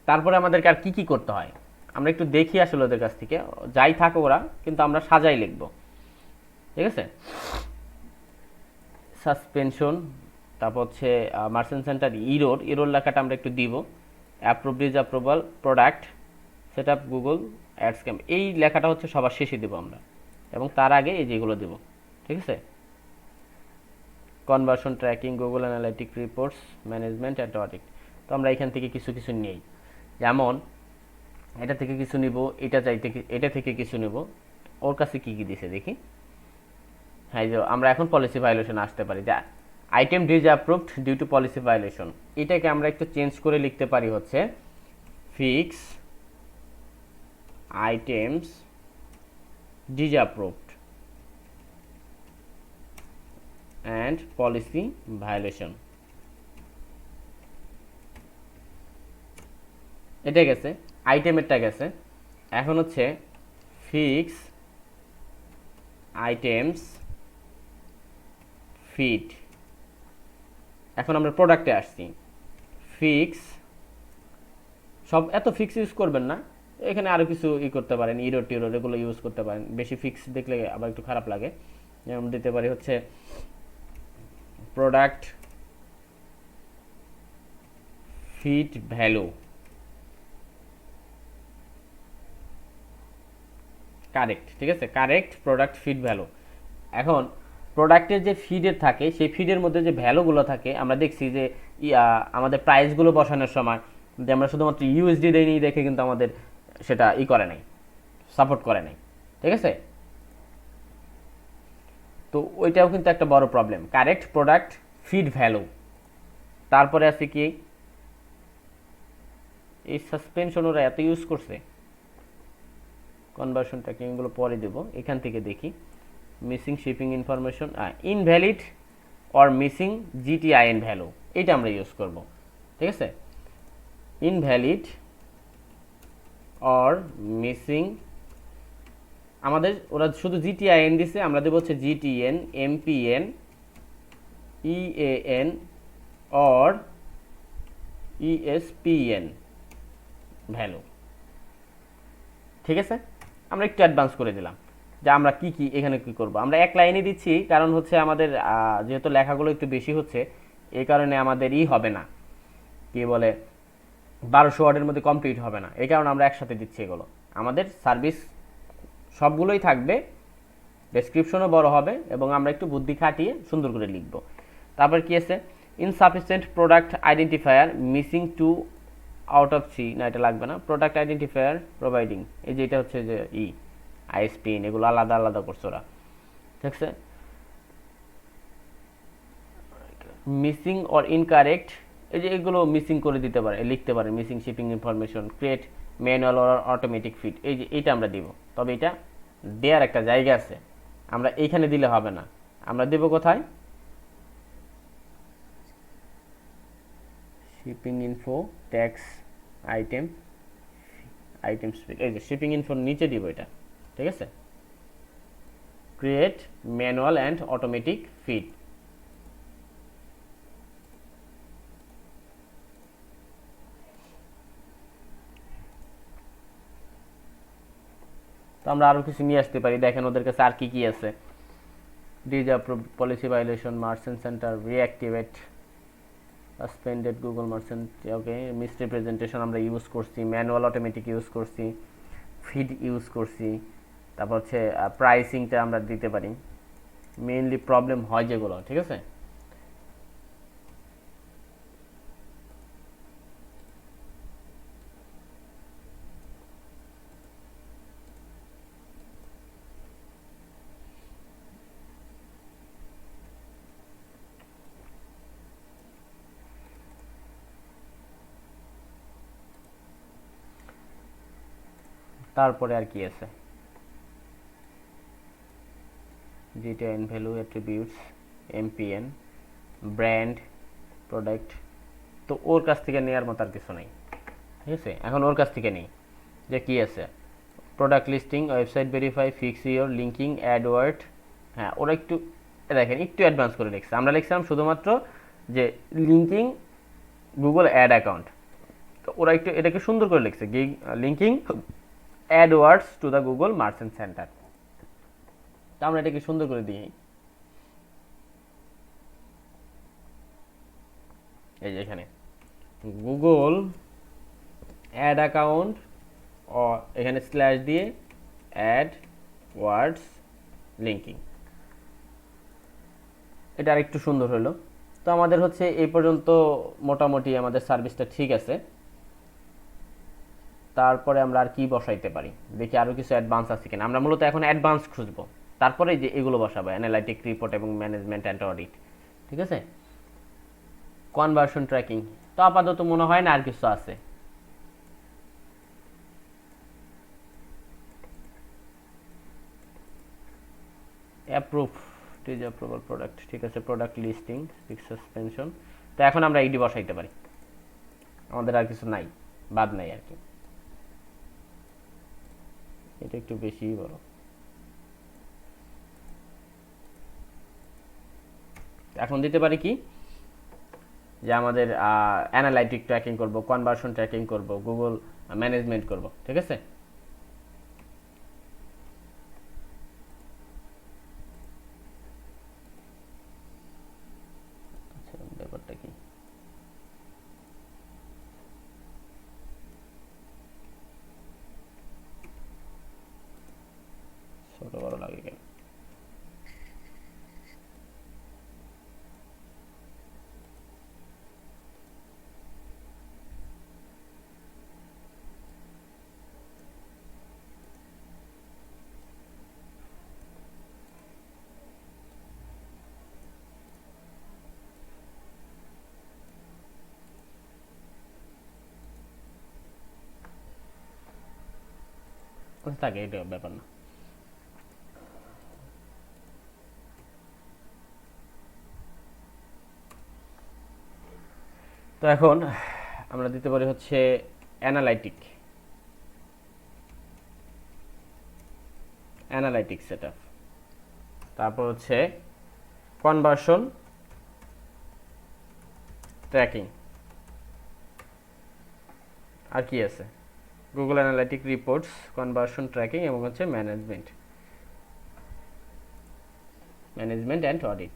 তারপরে আমাদেরকে আর কি কি করতে হয় আমরা একটু দেখি আসলে ওদের কাছ থেকে, যাই থাকে ওরা, কিন্তু আমরা সাজাই লিখব। ঠিক আছে? সাসপেনশন, তারপর হচ্ছে মার্চেন্ট সেন্টার ইরোর লেখাটা আমরা একটু দিব। Approval product set up Google ads camp, এই লেখাটা হচ্ছে সবার শেষে দেবো আমরা, এবং তার আগে এই যেগুলো দেবো। ঠিক আছে? Conversion tracking, Google analytic reports, management and audit. তো আমরা এখান থেকে কিছু নিই, যেমন এটা থেকে কিছু নিব, এটা থেকে কিছু নেব। ওর কাছে কি কি দিছে দেখি। হ্যাঁ, যে আমরা এখন পলিসি ভায়োলেশন আসতে পারি, যা item disapproved due to policy violation, এটাকে আমরা একটু চেঞ্জ করে লিখতে পারি হচ্ছে fix items disapproved and policy violation. এটা গেছে, আইটেমেরটা গেছে। এখন হচ্ছে ফিক্স আইটেমস ফিট। এখন আমরা প্রোডাক্টে আসছি, ফিক্স, সব এত ফিক্স ইউজ করবেন না, এখানে আরও কিছু করতে পারেন, ইরোর টিরোর এগুলো ইউজ করতে পারেন। বেশি ফিক্স দেখলে আবার একটু খারাপ লাগে। যেমন দিতে পারি হচ্ছে প্রোডাক্ট ফিট ভ্যালু কারেক্ট। ঠিক আছে? Correct product fit value. এখন প্রোডাক্টের যে ফিডের থাকে, সেই ফিডের মধ্যে যে ভ্যালুগুলো থাকে, আমরা দেখছি যে আমাদের প্রাইসগুলো বসানোর সময় যে আমরা শুধুমাত্র ইউএসডি দেইনি দেখে কিন্তু আমাদের সেটা করে নাই, সাপোর্ট করে নাই, ঠিক আছে। তো ওইটাও কিন্তু একটা বড় problem, correct product feed value. তারপরে আছে কি, এই সাসপেনশন ওরা এত ইউজ করছে, কনভার্সন ট্র্যাকিংগুলো পরে দেব, এখান থেকে দেখি। Missing shipping information, invalid or missing GTIN value, এইটা আমরা ইউজ করব, ঠিক আছে। ইনভ্যালিড অর মিসিং, আমাদের ওরা শুধু জিটিআইএন দিছে, আমরা দেবো হচ্ছে GTN, MPN, ইএএন or ESPN value, ঠিক আছে। আমরা একটু অ্যাডভান্স করে দিলাম যে আমরা কি কি এখানে কি করব। আমরা এক লাইনে দিচ্ছি, কারণ হচ্ছে আমাদের যেহেতু লেখাগুলো একটু বেশি হচ্ছে, এই কারণে আমাদের হবে না, কি বলে 1200 ওয়ার্ডের মধ্যে কমপ্লিট হবে না, এই কারণে আমরা একসাথে দিচ্ছি এগুলো। আমাদের সার্ভিস সবগুলোই থাকবে, ডেসক্রিপশনও বড় হবে, এবং আমরা একটু বুদ্ধি খাটিয়ে সুন্দর করে লিখব। তারপর কি আছে, insufficient product identifier missing 2 out of 3, না এটা লাগবে না। প্রোডাক্ট আইডেন্টিফায়ার প্রোভাইডিং, এই যে এটা হচ্ছে যে আইএসপিএন, এগুলো আলাদা আলাদা করছে ওরা, ঠিক আছে। মিসিং অর ইনকারেক্ট, এই যে এগুলো মিসিং করে দিতে পারে, লিখতে পারে missing shipping information, create manual or automatic feed, এই যে এইটা আমরা দিব। তবে এটা দেওয়ার একটা জায়গা আছে, আমরা এইখানে দিলে হবে না, আমরা দেব কোথায়, shipping info tax item items, এই যে শিপিং ইনফোর নিচে দিব এটা, ঠিক আছে। Create manual and automatic feed, তো আমরা আরও কিছু নিয়ে আসতে পারি, দেখেন ওদের কাছে আর কি কি আছে। Disapproved policy violation, merchant center reactivate, suspended Google merchant, okay, misrepresentation আমরা ইউজ করছি, ম্যানুয়াল অটোমেটিক ইউজ করছি, ফিড ইউজ করছি, তারপর হচ্ছে প্রাইসিংটা আমরা দিতে পারি, মেইনলি প্রবলেম হয় যেগুলো, ঠিক আছে। তারপরে আর কি আছে, GTN value, attributes, MPN, brand, product, তো ওর কাছ থেকে নেওয়ার মতো আর কিছু নাই, ঠিক আছে। এখন ওর কাছ থেকে নেই যে কি আছে, product listing, website verify, fix your linking, Edward, হ্যাঁ ওরা একটু দেখেন একটু অ্যাডভান্স করে লিখছে। আমরা লিখছিলাম শুধুমাত্র যে লিঙ্কিং গুগল অ্যাড অ্যাকাউন্ট, তো ওরা একটু এটাকে সুন্দর করে লিখছে, linking AdWords to the Google merchant centre, তো আমরা এটাকে সুন্দর করে দিই, এই যে এখানে গুগল অ্যাড অ্যাকাউন্ট, এখানে স্ল্যাশ দিয়ে অ্যাড ওয়ার্ডস লিঙ্কিং, এটা আরেকটু সুন্দর হলো। তো আমাদের হচ্ছে এই পর্যন্ত মোটামুটি আমাদের সার্ভিসটা ঠিক আছে। তারপরে আমরা আর কি বসাইতে পারি, দেখি আরও কিছু অ্যাডভান্স আছে কিনা। আমরা মূলত এখন অ্যাডভান্স খুঁজবো, তারপরে যে এগুলো বসাবো, অ্যানালাইটিক রিপোর্ট এবং ম্যানেজমেন্ট অ্যান্ড অডিট, ঠিক আছে। কনভার্সন ট্র্যাকিং, তো আপাতত মনে হয় না আর কিছু আছে। অ্যাপ্রুভ, ডিসঅ্যাপ্রুভাল প্রোডাক্ট, ঠিক আছে। প্রোডাক্ট লিস্টিং, ফিক্স সাসপেনশন, তো এখন আমরা এইডি বসাইতে পারি, আমাদের আর কিছু নাই, বাদ নাই আর কি। এটা একটু বেশিই বড়, এখন দিতে পারি কি, যে আমাদের অ্যানালাইটিক ট্র্যাকিং করব, কনভার্সন ট্র্যাকিং করব, গুগল ম্যানেজমেন্ট করব, ঠিক আছে। আচ্ছা ব্যাপারটা কি, ছোট বড় লাগে কেন, মার্চেন্টস থাকে, এটা ব্যাপার না। তো এখন আমরা দিতে পারি হচ্ছে অ্যানালাইটিক সেটআপ, তারপর হচ্ছে কনভার্সন ট্র্যাকিং, আর কি আছে, Google analytic reports, conversion tracking এবং হচ্ছে management and audit.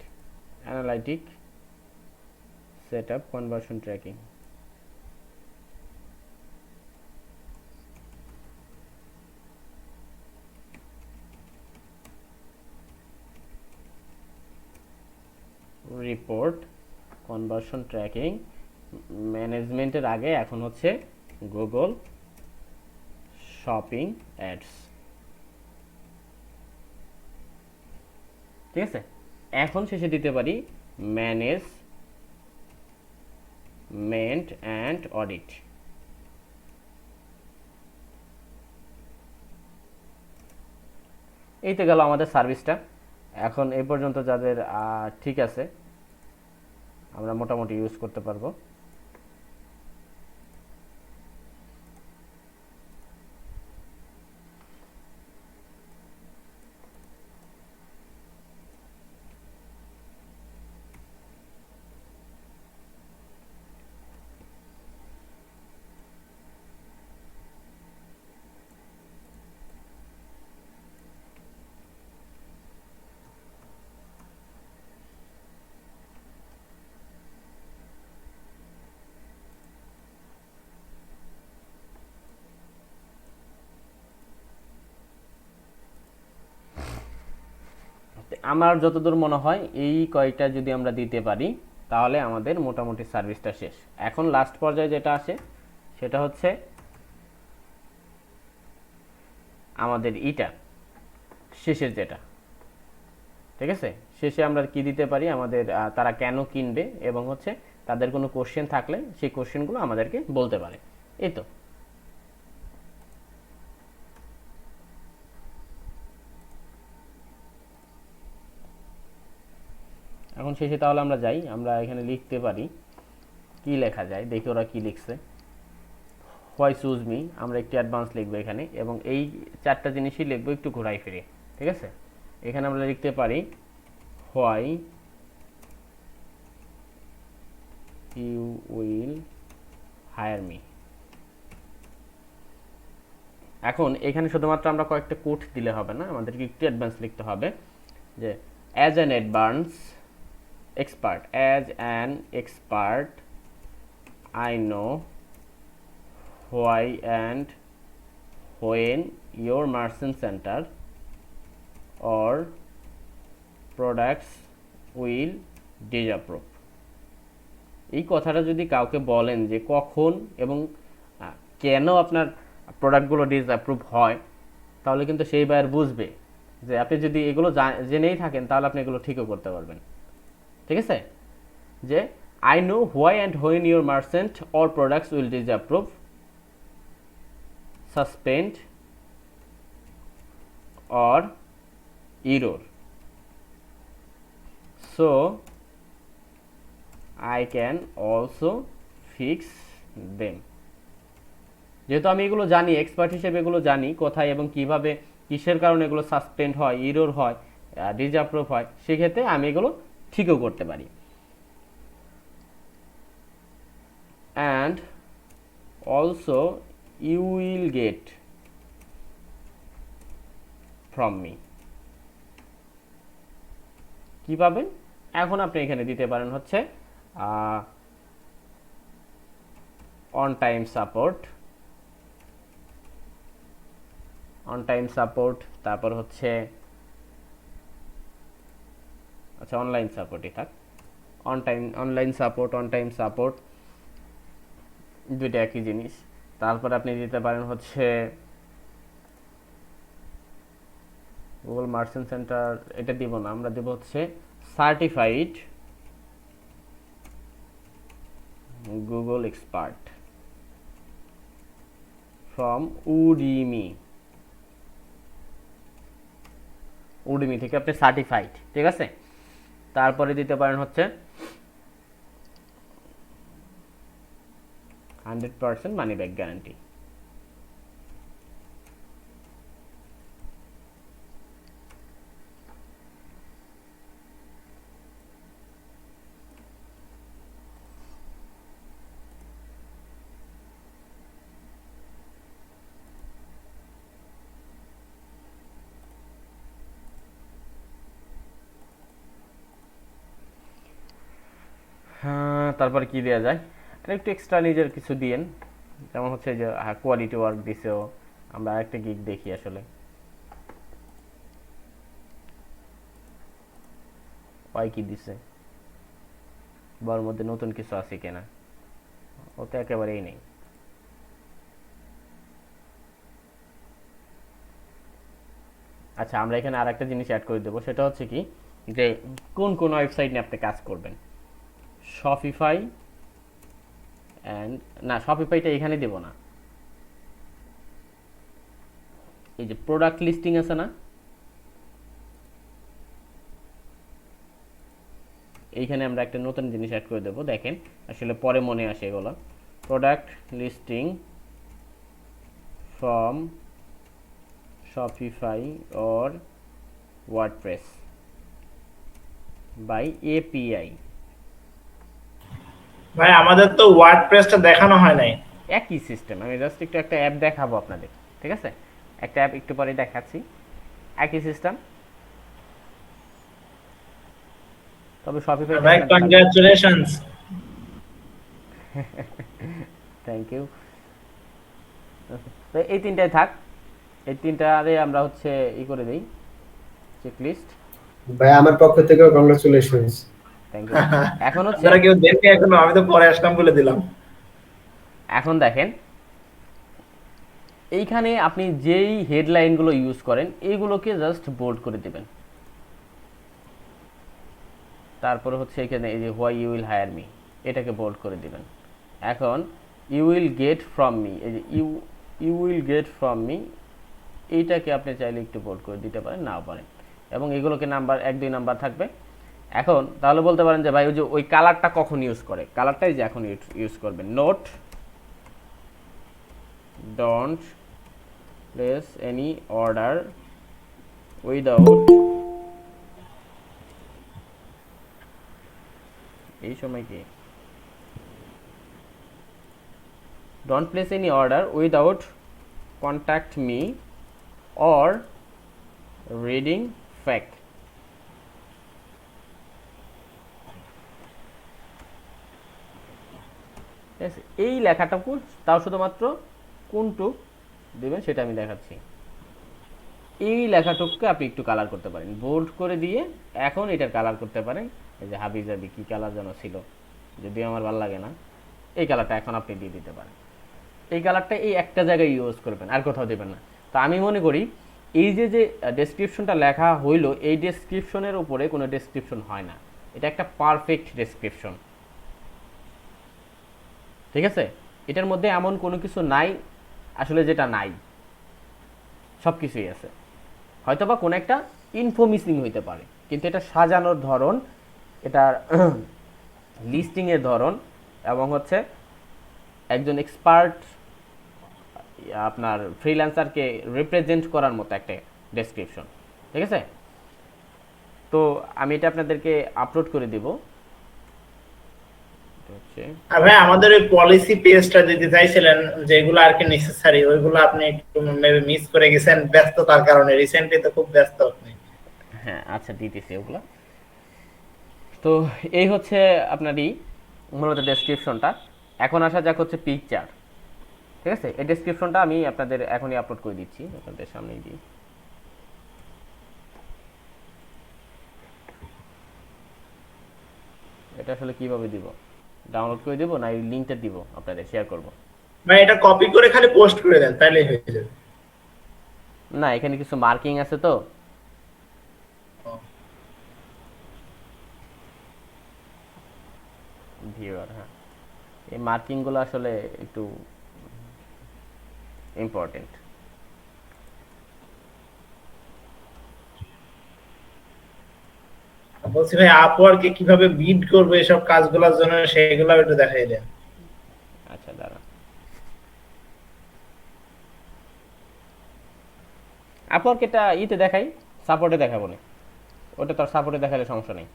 Analytic setup, conversion tracking, report, conversion tracking, ম্যানেজমেন্টের আগে এখন হচ্ছে গুগল শপিং অ্যাডস। ঠিক আছে, এখন শেষে দিতে পারি ম্যানেজমেন্ট অ্যান্ড অডিট। এই তো গেল আমাদের সার্ভিসটা। এখন এই পর্যন্ত যাদের ঠিক আছে, আমরা মোটামুটি ইউজ করতে পারবো। আমার যতদূর মনে হয় এই কয়টা যদি আমরা দিতে পারি তাহলে আমাদের মোটামুটি সার্ভিসটা শেষ। এখন লাস্ট পর্যায়ে যেটা আসে সেটা হচ্ছে আমাদের শেষের যেটা, ঠিক আছে, শেষে আমরা কি দিতে পারি, আমাদের তারা কেন কিনবে এবং হচ্ছে তাদের কোনো কোশ্চেন থাকলে সেই কোশ্চেনগুলো আমাদেরকে বলতে পারে। এই তো। এখন শেষে তাহলে আমরা যাই, আমরা এখানে লিখতে পারি, কি লেখা যায় দেখি ওরা কি লিখছে। হোয়াই চুজ মি, আমরা একটু অ্যাডভান্স লিখবো এখানে, এবং এই চারটা জিনিসই লিখবো একটু ঘোরাই ফিরে। ঠিক আছে, এখানে আমরা লিখতে পারি why you will hire me. এখন এখানে শুধুমাত্র আমরা কয়েকটা কোট দিলে হবে না, আমাদেরকে একটু অ্যাডভান্স লিখতে হবে যে as an expert I know why and when your merchant center or products will disapprove। এই কথাটা যদি কাউকে বলেন যে কখন এবং কেন আপনার প্রোডাক্টগুলো ডিসঅ্যাপ্রুভ হয়, তাহলে কিন্তু সেই বায়ার বুঝবে যে আপনি যদি এগুলো জেনেই থাকেন তাহলে আপনি এগুলো ঠিকও করতে পারবেন। ঠিক আছে, যে I know why and when your merchant or products will disapprove, suspend or error, so I can also fix them। যেহেতু আমি এগুলো জানি, এক্সপার্ট হিসেবে এগুলো জানি কোথায় এবং কিভাবে কিসের কারণে এগুলো সাসপেন্ড হয়, এরর হয়, ডিসঅ্যাপ্রুভ হয়, সেক্ষেত্রে আমি এগুলো ঠিকও করতে পারি। and also you will get from me। কি পাবেন? এখন আপনি এখানে দিতে পারেন হচ্ছে অন টাইম সাপোর্ট, তারপর হচ্ছে আচ্ছা অনলাইন সাপোর্টই থাক, অনলাইন সাপোর্ট দুইটা একই জিনিস। তারপর আপনি দিতে পারেন হচ্ছে গুগল মার্চেন্ট সেন্টার, এটা দিব না, আমরা দেব হচ্ছে সার্টিফাইড গুগল এক্সপার্ট ফ্রম উডিমি। উডমি থেকে আপনি সার্টিফাইড, ঠিক আছে। তারপরে দিতে পারেন হচ্ছে 100% মানি ব্যাক গ্যারান্টি। হ্যাঁ, তারপরে কি দেওয়া যায়, একটু এক্সট্রা নিজের কিছু দিয়েন, যেমন হচ্ছে যে কোয়ালিটি ওয়ার্ক দিছেও। আমরা একটা গিগ দেখি আসলে ওয়াই কি দিছে, বর মধ্যে নতুন কিছু আছে কিনা, ও তো একেবারেই নেই। আচ্ছা, আমরা এখানে আর একটা জিনিস অ্যাড করে দেবো, সেটা হচ্ছে কি যে কোন কোন ওয়েবসাইট নিয়ে আপনি কাজ করবেন। শপিফাই অ্যান্ড, না শপিফাইটা এখানে দেব না, এই যে প্রোডাক্ট লিস্টিং আছে না, এইখানে আমরা একটা নতুন জিনিস অ্যাড করে দেবো। দেখেন আসলে পরে মনে আসে এগুলো, product listing from Shopify or WordPress by API. ভাই আমাদের তো ওয়ার্ডপ্রেসটা দেখানো হয় নাই। একই সিস্টেম, আমি জাস্ট একটু একটা অ্যাপ দেখাবো আপনাদের, ঠিক আছে, একটা অ্যাপ একটু পরে দেখাচ্ছি, একই সিস্টেম, তবে শপিফাই ভাই কনগ্রাচুলেশনস। Thank you. তো এই তিনটায় থাক, এই তিনটারে আমরা হচ্ছে ই করে দিই, চেকলিস্ট। ভাই আমার পক্ষ থেকেও কংগ্রাচুলেশনস। Thank you. এখন হচ্ছে আপনারা কেউ দেখে এখনো, আমি তো পরে আসলাম বলে দিলাম। এখন দেখেন এইখানে আপনি যেই হেডলাইনগুলো ইউজ করেন এইগুলোকে জাস্ট বোল্ড করে দিবেন। তারপরে হচ্ছে এখানে এই যে why you will hire me, এটাকে বোল্ড করে দিবেন। এখন you will get from me, এই যে you will get from me, এইটাকে আপনি চাইলে একটু বোল্ড করে দিতে পারেন, নাও পারেন, এবং এগুলোকে নাম্বার 1 2 নাম্বার থাকবে। এখন তাহলে বলতে পারেন যে ভাই ওই যে ওই কালারটা কখন ইউজ করে, কালারটাই যে এখন ইউজ করবেন। Note, don't place any order without, এই সময় কি, don't place any order without contact me or reading fact. ঠিক আছে, এই লেখাটাকে তাও শুধুমাত্র কোনটুক দেবেন সেটা আমি দেখাচ্ছি। এই লেখাটুকুকে আপনি একটু কালার করতে পারেন, বোল্ড করে দিয়ে এখন এটার কালার করতে পারেন। এই যে হাবিজাবি কি কালার যেন ছিল, যদিও আমার ভালো লাগে না, এই কালারটা এখন আপনি দিয়ে দিতে পারেন। এই কালারটা এই একটা জায়গায় ইউজ করবেন, আর কোথাও দেবেন না। তো আমি মনে করি এই যে যে ডেসক্রিপশনটা লেখা হইলো, এই ডেসক্রিপশনের উপরে কোনো ডেসক্রিপশন হয় না, এটা একটা পারফেক্ট ডেসক্রিপশন, ঠিক আছে। এটার মধ্যে এমন কোনো কিছু নাই আসলে যেটা নাই, সব কিছুই আছে। হয়তোবা কোনো একটা ইনফো মিসিং হইতে পারে, কিন্তু এটা সাজানোর ধরন, এটার লিস্টিংয়ের ধরন, এবং হচ্ছে একজন এক্সপার্ট আপনার ফ্রিল্যান্সারকে রিপ্রেজেন্ট করার মতো একটা ডেসক্রিপশন, ঠিক আছে। তো আমি এটা আপনাদেরকে আপলোড করে দিব। হচ্ছে আর ভাই আমাদের ওই পলিসি পেজটা দিতে চাইছিলেন, যেগুলো আর কি নেসেসারি, ওইগুলো আপনি একটু মেবি মিস করে গেছেন ব্যস্ততার কারণে। রিসেন্টলি তো খুব ব্যস্ত আপনি। হ্যাঁ আচ্ছা, দিতেছি ওগুলো। তো এই হচ্ছে আপনারই মূলত ডেসক্রিপশনটা। এখন আসা যাক হচ্ছে পিকচার, ঠিক আছে। এই ডেসক্রিপশনটা আমি আপনাদের এখনই আপলোড করে দিচ্ছি আপনাদের সামনেই দিই। এটা আসলে কিভাবে দিব, ডাউনলোড করে দিব না এই লিংকটা দিব আপনাদের শেয়ার করব? ভাই এটা কপি করে খালি পোস্ট করে দেন, তাইলেই হয়ে যাবে। না এখানে কিছু মার্কিং আছে তো, ভিউয়ার, হ্যাঁ এই মার্কিংগুলো আসলে একটু ইম্পর্টেন্ট। বলছি ভাই আপওয়ার্কে কিভাবে বিড করবে এসব কাজগুলোর জন্য সেগুলো একটু দেখাই দেন। আচ্ছা দাঁড়া, আপওয়ার্ক এটা ইতে দেখাই, সাপোর্টে দেখাবো না, ওটা তোর সাপোর্টে দেখালে সমস্যা নেই।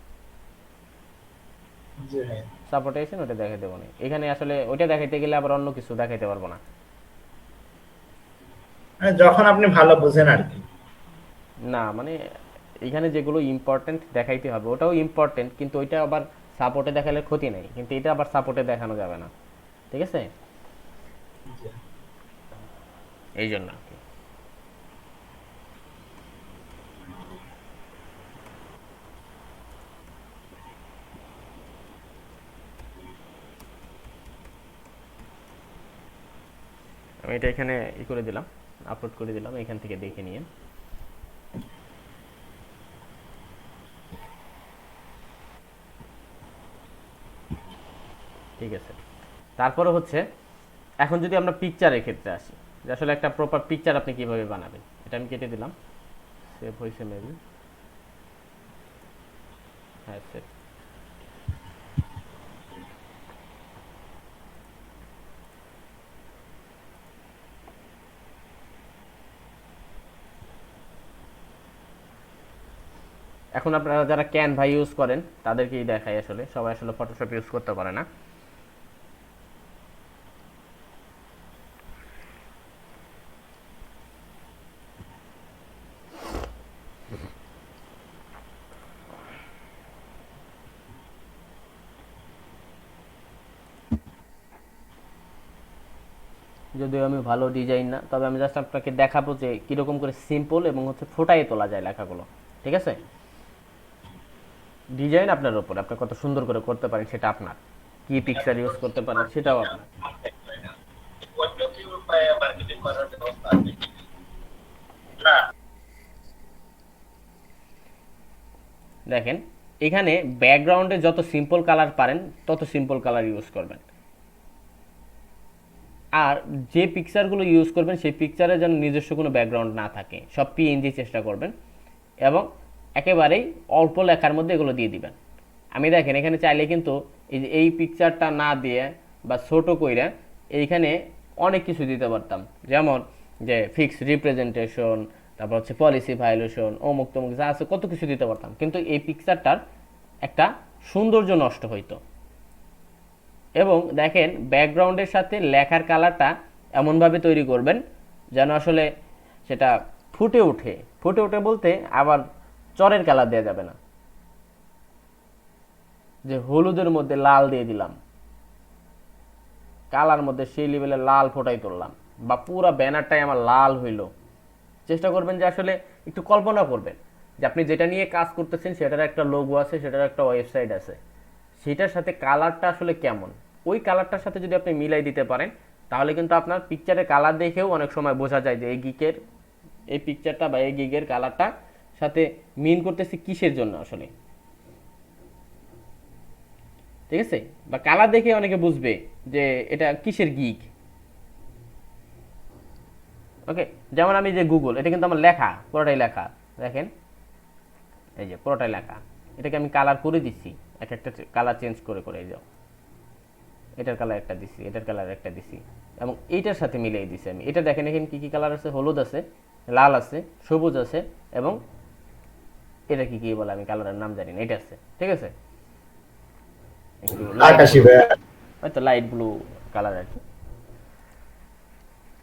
জি ভাই। সাপোর্টে এসে ওটা দেখাই দেবো না, এখানে আসলে ওইটা দেখাইতে গেলে আবার অন্য কিছু দেখাইতে পারবো না। মানে যখন আপনি ভালো বুঝেন আর কি। না মানে এখানে যেগুলো ইম্পর্টেন্ট দেখাইতে হবে ওটাও ইম্পর্টেন্ট, কিন্তু ওইটা আবার সাপোর্টে দেখালে ক্ষতি নেই, কিন্তু এটা আবার সাপোর্টে দেখানো যাবে না, ঠিক আছে, এই জন্য আর কি। আমি এটা এখানে ই করে দিলাম, আপলোড করে দিলাম, এখান থেকে দেখে নিয়ে। ঠিক আছে, তারপরে হচ্ছে এখন যদি আমরা পিকচারের ক্ষেত্রে আসি, যে আসলে একটা প্রপার পিকচার আপনি কিভাবে বানাবেন, এটা আমি কেটে দিলাম, সেভ হয়েছে মেবি, হ্যাঁ সেভ। এখন আপনারা যারা ক্যানভা ইউজ করেন তাদেরকেই দেখাই, আসলে সবাই আসলে ফটোশপ ইউজ করতে পারে না। যদিও আমি ভালো ডিজাইন না, তবে আমি জাস্ট আপনাকে দেখাবো যে কীরকম করে সিম্পল এবং হচ্ছে ফোটায় তোলা যায় লেখাগুলো, ঠিক আছে। ডিজাইন আপনার উপর, আপনি কত সুন্দর করে করতে পারেন সেটা আপনার, কি পিকচার ইউজ করতে পারেন সেটাও আপনার। দেখেন এখানে ব্যাকগ্রাউন্ডে যত সিম্পল কালার পারেন তত সিম্পল কালার ইউজ করবেন, আর যে পিকচারগুলো ইউজ করবেন সেই পিকচারে যেন নিজস্ব কোনো ব্যাকগ্রাউন্ড না থাকে, সব পিএনজি চেষ্টা করবেন, এবং একেবারেই অল্প লেখার মধ্যে এগুলো দিয়ে দিবেন। আমি দেখেন এখানে চাইলে কিন্তু এই পিকচারটা না দিয়ে বা ছোট কইরা এইখানে অনেক কিছু দিতে পারতাম, যেমন যে ফিক্স রিপ্রেজেন্টেশন, তারপর হচ্ছে পলিসি ভায়োলেশন, অমুক তমুক যা আছে কত কিছু দিতে পারতাম, কিন্তু এই পিকচারটার একটা সৌন্দর্য নষ্ট হইতো। এবং দেখেন ব্যাকগ্রাউন্ডের সাথে লেখার কালারটা এমনভাবে তৈরি করবেন যেন আসলে সেটা ফুটে ওঠে, ফুটে ওঠে বলতে আবার চরের কালার দেওয়া যাবে না, যে হলুদের মধ্যে লাল দিয়ে দিলাম, কালার মধ্যে সেই লেভেলের লাল ফোটাই তুললাম, বা পুরা ব্যানারটাই আমার লাল হইল। চেষ্টা করবেন যে আসলে একটু কল্পনা করবেন যে আপনি যেটা নিয়ে কাজ করতেছেন সেটার একটা লোগো আছে, সেটার একটা ওয়েবসাইট আছে, সেটার সাথে কালারটা আসলে কেমন, ওই কালারটার সাথে যদি আপনি মিলাই দিতে পারেন তাহলে কিন্তু আপনার পিকচারের কালার দেখেও অনেক সময় বোঝা যায় যে এই পিকচারটা বা এই গিগের কালারটা সাথে মিন করতেছে কিসের জন্য আসলে, ঠিক আছে, বা কালার দেখে অনেকে বুঝবে যে এটা কিসের গিগ। ওকে, যেমন আমি যে গুগল, এটা কিন্তু আমার লেখা, পুরোটাই লেখা, দেখেন এই যে পুরোটাই লেখা, এটাকে আমি কালার করে দিচ্ছি, এক একটা কালার চেঞ্জ করে করে, এই যাও এটার কালার একটা দিছি, এটার কালার একটা দিছি, এবং এইটার সাথে মিলিয়ে দিছি আমি। এটা দেখেন এখানে কি কি কালার আছে, হলুদ আছে, লাল আছে, সবুজ আছে, এবং এটা কি কি বলে আমি কালারের নাম জানি না, এটা আছে, ঠিক আছে, একটু আকাশি ভাইয়া। হয়তো লাইট ব্লু কালার আর কি।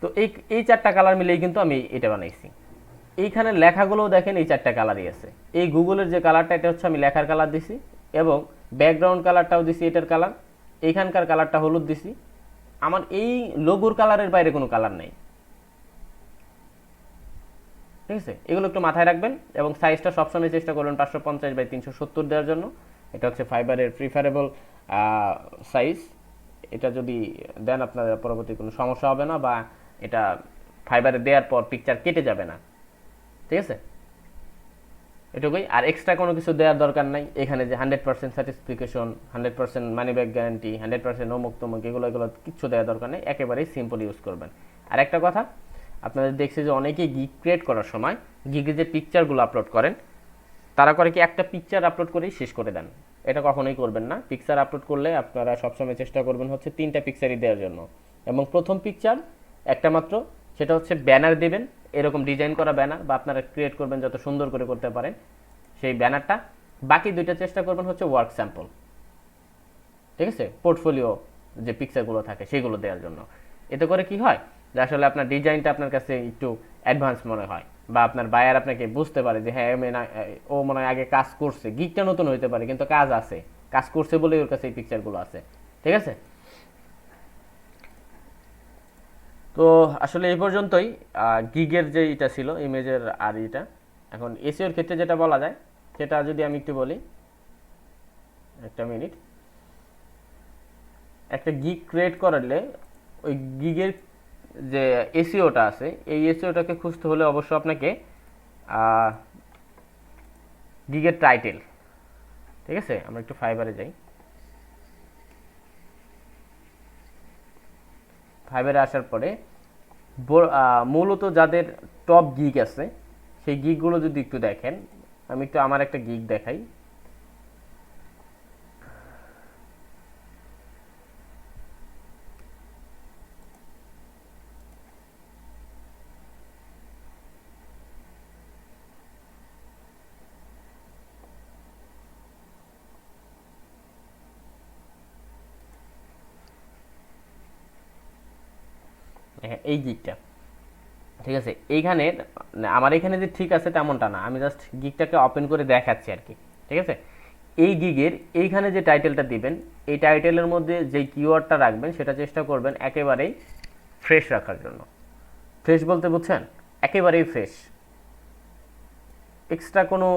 তো এই চারটা কালার মিলেই কিন্তু আমি এটা বানাইছি। এইখানে লেখাগুলো দেখেন এই চারটা কালারই আছে। এই গুগলের যে কালারটা এটা হচ্ছে আমি লেখার কালার দিছি, এবং ব্যাকগ্রাউন্ড কালারটাও দিছি এটার কালার, এইখানকার কালারটা হলুদ দিছি। আমার এই লোগোর কালারের বাইরে কোনো কালার নাই, ঠিক আছে। এগুলো একটু মাথায় রাখবেন, এবং সাইজটা সবসময় চেষ্টা করবেন 550 বাই 370 দেওয়ার জন্য। এটা হচ্ছে ফাইবারের প্রিফারেবল সাইজ। এটা যদি দেন আপনার পরবর্তী কোনো সমস্যা হবে না, বা এটা ফাইবারে দেওয়ার পর পিকচার কেটে যাবে না, ঠিক আছে। এটুকুই, আর এক্সট্রা কোনো কিছু দেওয়ার দরকার নাই। এখানে যে 100% স্যাটিসফিকেশন, 100% মানি ব্যাক গ্যারান্টি, 100% অমুক তমুক, এগুলো কিচ্ছু দেওয়ার দরকার নেই, একেবারেই সিম্পল ইউজ করবেন। আর একটা কথা, আপনাদের দেখছি যে অনেকেই গিগ ক্রিয়েট করার সময় গিগে যে পিকচারগুলো আপলোড করেন তারা করে কি একটা পিকচার আপলোড করেই শেষ করে দেন। এটা কখনোই করবেন না। পিকচার আপলোড করলে আপনারা সবসময় চেষ্টা করবেন হচ্ছে 3টা পিকচারই দেওয়ার জন্য, এবং প্রথম পিকচার একটা মাত্র, সেটা হচ্ছে ব্যানার দেবেন, এরকম ডিজাইন করা ব্যানার, বা আপনারা ক্রিয়েট করবেন যত সুন্দর করে করতে পারেন সেই ব্যানারটা। বাকি 2টা চেষ্টা করবেন হচ্ছে ওয়ার্ক স্যাম্পল, ঠিক আছে, পোর্টফোলিও যে পিকচারগুলো থাকে সেগুলো দেওয়ার জন্য। এতে করে কি হয় যে আসলে আপনার ডিজাইনটা আপনার কাছে একটু অ্যাডভান্স মনে হয়, বা আপনার বায়ার আপনাকে বুঝতে পারে যে হ্যাঁ ও মনে হয় আগে কাজ করছে, গিকটা নতুন হইতে পারে কিন্তু কাজ আছে, কাজ করছে বলেই ওর কাছে এই পিকচারগুলো আছে, ঠিক আছে। তো আসলে এই পর্যন্তই গিগের যে এটা ছিল ইমেজের আর এটা। এখন এসইওর ক্ষেত্রে যেটা বলা যায় সেটা যদি আমি একটু বলি, একটা মিনিট। একটা গিগ ক্রিয়েট করলে ওই গিগের যে এসইওটা আছে এই এসইওটাকে খুঁজতে হলে অবশ্য আপনাকে গিগের টাইটেল, ঠিক আছে, আমরা একটু ফাইবারে যাই। ফাইবারে আসার পরে মূলত যাদের টপ গিগ আছে সেই গিগগুলো যদি একটু দেখেন, আমি একটু আমার একটা গিগ দেখাই। হ্যাঁ, এই গিগটা, ঠিক আছে। এইখানে আমার এখানে যে ঠিক আছে তেমনটা না, আমি জাস্ট গিগটাকে ওপেন করে দেখাচ্ছি আর কি, ঠিক আছে। এই গিগের এইখানে যে টাইটেলটা দিবেন, এই টাইটেলের মধ্যে যেই কিওয়ার্ডটা রাখবেন সেটা চেষ্টা করবেন একেবারেই ফ্রেশ রাখার জন্য। ফ্রেশ বলতে বুঝছেন, একেবারেই ফ্রেশ, এক্সট্রা কোনো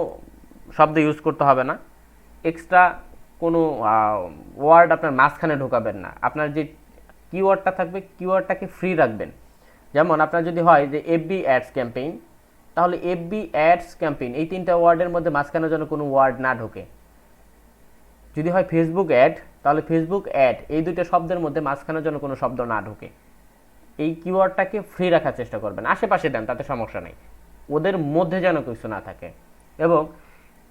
শব্দ ইউজ করতে হবে না, এক্সট্রা কোনো ওয়ার্ড আপনার মাঝখানে ঢোকাবেন না। আপনার যে কিওয়ার্ডটা থাকবে কিওয়ার্ডটাকে ফ্রি রাখবেন। যেমন আপনার যদি হয় যে এফবি অ্যাডস ক্যাম্পেইন, তাহলে এফবি অ্যাডস ক্যাম্পেইন এই 3টা ওয়ার্ডের মধ্যে মাঝখানে যেন কোনো ওয়ার্ড না ঢোকে। যদি হয় ফেসবুক অ্যাড, তাহলে ফেসবুক অ্যাড এই 2টা শব্দের মধ্যে মাঝখানে যেন কোনো শব্দ না ঢোকে। এই কিওয়ার্ডটাকে ফ্রি রাখার চেষ্টা করবেন, আশেপাশে দেন তাতে সমস্যা নেই, ওদের মধ্যে যেন কিছু না থাকে। এবং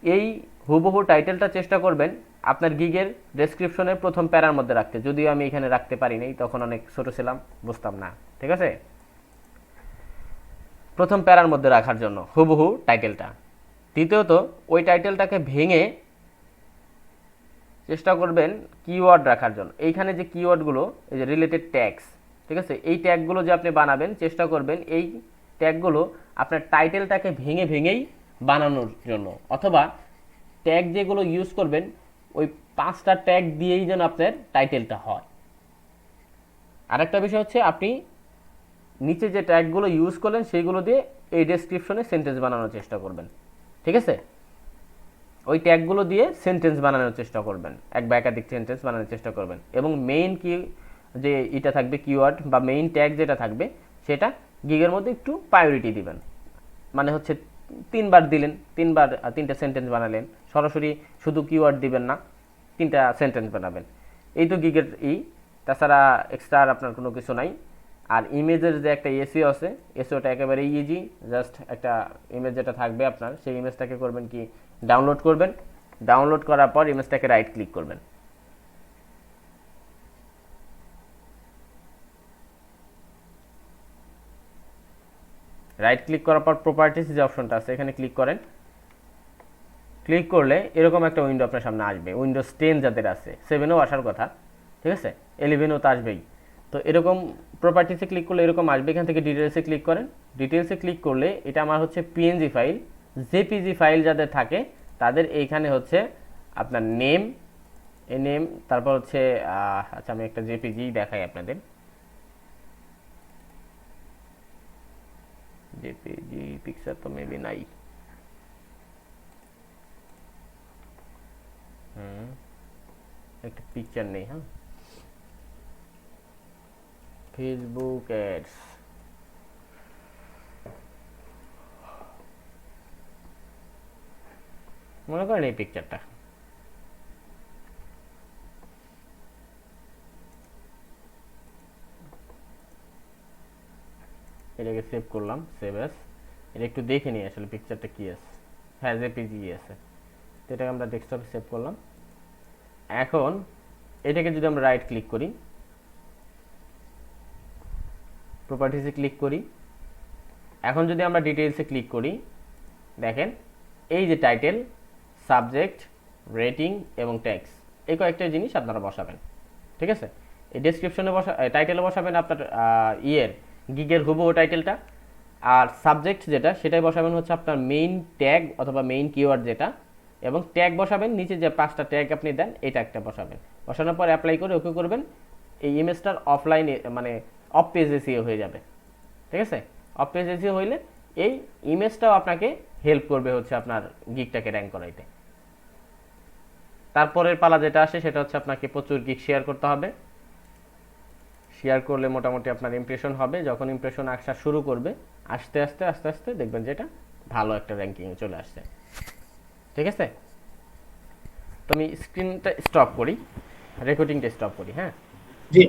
এই হুবহু টাইটেলটা চেষ্টা করবেন আপনার গিগের ডেসক্রিপশনের প্রথম প্যারার মধ্যে রাখতে, যদিও আমি এখানে রাখতে পারি নাই, তখন অনেক ছোট ছিলাম, বুঝতাম না, ঠিক আছে। প্রথম প্যারার মধ্যে রাখার জন্য হুবহু টাইটেলটা। দ্বিতীয়ত ওই টাইটেলটাকে ভেঙে চেষ্টা করবেন কিওয়ার্ড রাখার জন্য। এইখানে যে কিওয়ার্ডগুলো, এই যে রিলেটেড ট্যাগস, ঠিক আছে, এই ট্যাগগুলো যে আপনি বানাবেন চেষ্টা করবেন এই ট্যাগগুলো আপনার টাইটেলটাকে ভেঙে ভেঙেই বানানোর জন্য, অথবা ট্যাগ যেগুলো ইউজ করবেন ওই 5টা ট্যাগ দিয়েই যেন আপনার টাইটেলটা হয়। আরেকটা বিষয় হচ্ছে আপনি নিচে যে ট্যাগগুলো ইউজ করলেন সেইগুলো দিয়ে এই ডেসক্রিপশনে সেন্টেন্স বানানোর চেষ্টা করবেন, ঠিক আছে। ওই ট্যাগগুলো দিয়ে সেন্টেন্স বানানোর চেষ্টা করবেন, এক বা একাধিক সেন্টেন্স বানানোর চেষ্টা করবেন। এবং মেইন কি যে এটা থাকবে কিওয়ার্ড বা মেইন ট্যাগ যেটা থাকবে সেটা গিগের মধ্যে একটু প্রায়োরিটি দিবেন। মানে হচ্ছে 3বার দিলেন, 3টা সেন্টেন্স বানালেন, সরাসরি শুধু কিওয়ার্ড দিবেন না, 3টা সেন্টেন্স বানাবেন। এই তো গিগের তাছাড়া এক্সট্রা আর আপনার কোনো কিছু নাই। আর ইমেজের যে একটা এসইও আছে, এসইওটা একেবারে ইজি। জাস্ট একটা ইমেজ যেটা থাকবে আপনার, সেই ইমেজটাকে করবেন কি ডাউনলোড করবেন, ডাউনলোড করার পর ইমেজটাকে রাইট ক্লিক করবেন, রাইট ক্লিক করার পর প্রপার্টিস যে অপশনটা আছে এখানে ক্লিক করেন। ক্লিক করলে এরকম একটা উইন্ডো আপনার সামনে আসবে, উইন্ডোজ 10 যাদের আছে, 7এও আসার কথা, ঠিক আছে, 11ও তো আসবেই। তো এরকম প্রপার্টিসে ক্লিক করলে এরকম আসবে। এখান থেকে ডিটেলসে ক্লিক করেন। ডিটেলসে ক্লিক করলে এটা আমার হচ্ছে পিএনজি ফাইল, জেপিজি ফাইল যাদের থাকে তাদের এইখানে হচ্ছে আপনার নেম, এই নেম, তারপর হচ্ছে আচ্ছা আমি একটা জেপিজি দেখাই আপনাদের। জেপিজি পিকচার তো মেবি নাই, একটা পিকচার নেই। হ্যাঁ, ফেসবুক অ্যাডস, মনে করেন এই পিকচারটা, এটাকে সেভ করলাম, সেভ অ্যাজ। এটা একটু দেখে নিই আসলে পিকচারটা কি আছে। হ্যাঁ জেপিজি আছে। তো এটাকে আমরা ডেস্কটপে সেভ করলাম। এখন এটাকে যদি আমরা রাইট ক্লিক করি, প্রপার্টিসে ক্লিক করি, এখন যদি আমরা ডিটেইলসে ক্লিক করি, দেখেন এই যে টাইটেল, সাবজেক্ট, রেটিং এবং ট্যাক্স, এই কয়েকটা জিনিস আপনারা বসাবেন। ঠিক আছে, এই ডেসক্রিপশনে টাইটেলে বসাবেন আপনার গিগের হুবহু টাইটেলটা, আর সাবজেক্ট যেটা সেটাই বসাবেন হচ্ছে আপনার মেইন ট্যাগ অথবা মেইন কিওয়ার্ড যেটা, এবং ট্যাগ বসাবেন নিচে যে 5টা ট্যাগ আপনি দেন এই ট্যাগটা বসাবেন। বসানোর পর অ্যাপ্লাই করে ওকে করবেন, এই ইমেজটার অফলাইনে মানে অফ পেজ এসিও হয়ে যাবে। ঠিক আছে, অফ পেজ এসিও হইলে এই ইমেজটাও আপনাকে হেল্প করবে হচ্ছে আপনার গিগটাকে র্যাঙ্ক করাইতে। তারপরের পালা যেটা আসে সেটা হচ্ছে আপনাকে প্রচুর গিগ শেয়ার করতে হবে। শেয়ার করলে মোটামুটি আপনার ইমপ্রেশন হবে, যখন ইমপ্রেশন আসা শুরু করবে আস্তে আস্তে আস্তে আস্তে দেখবেন যেটা ভালো একটা র্যাঙ্কিংয়ে চলে আসছে। ঠিক আছে, তো আমি স্ক্রিনটা স্টপ করি, রেকর্ডিংটা স্টপ করি। হ্যাঁ জি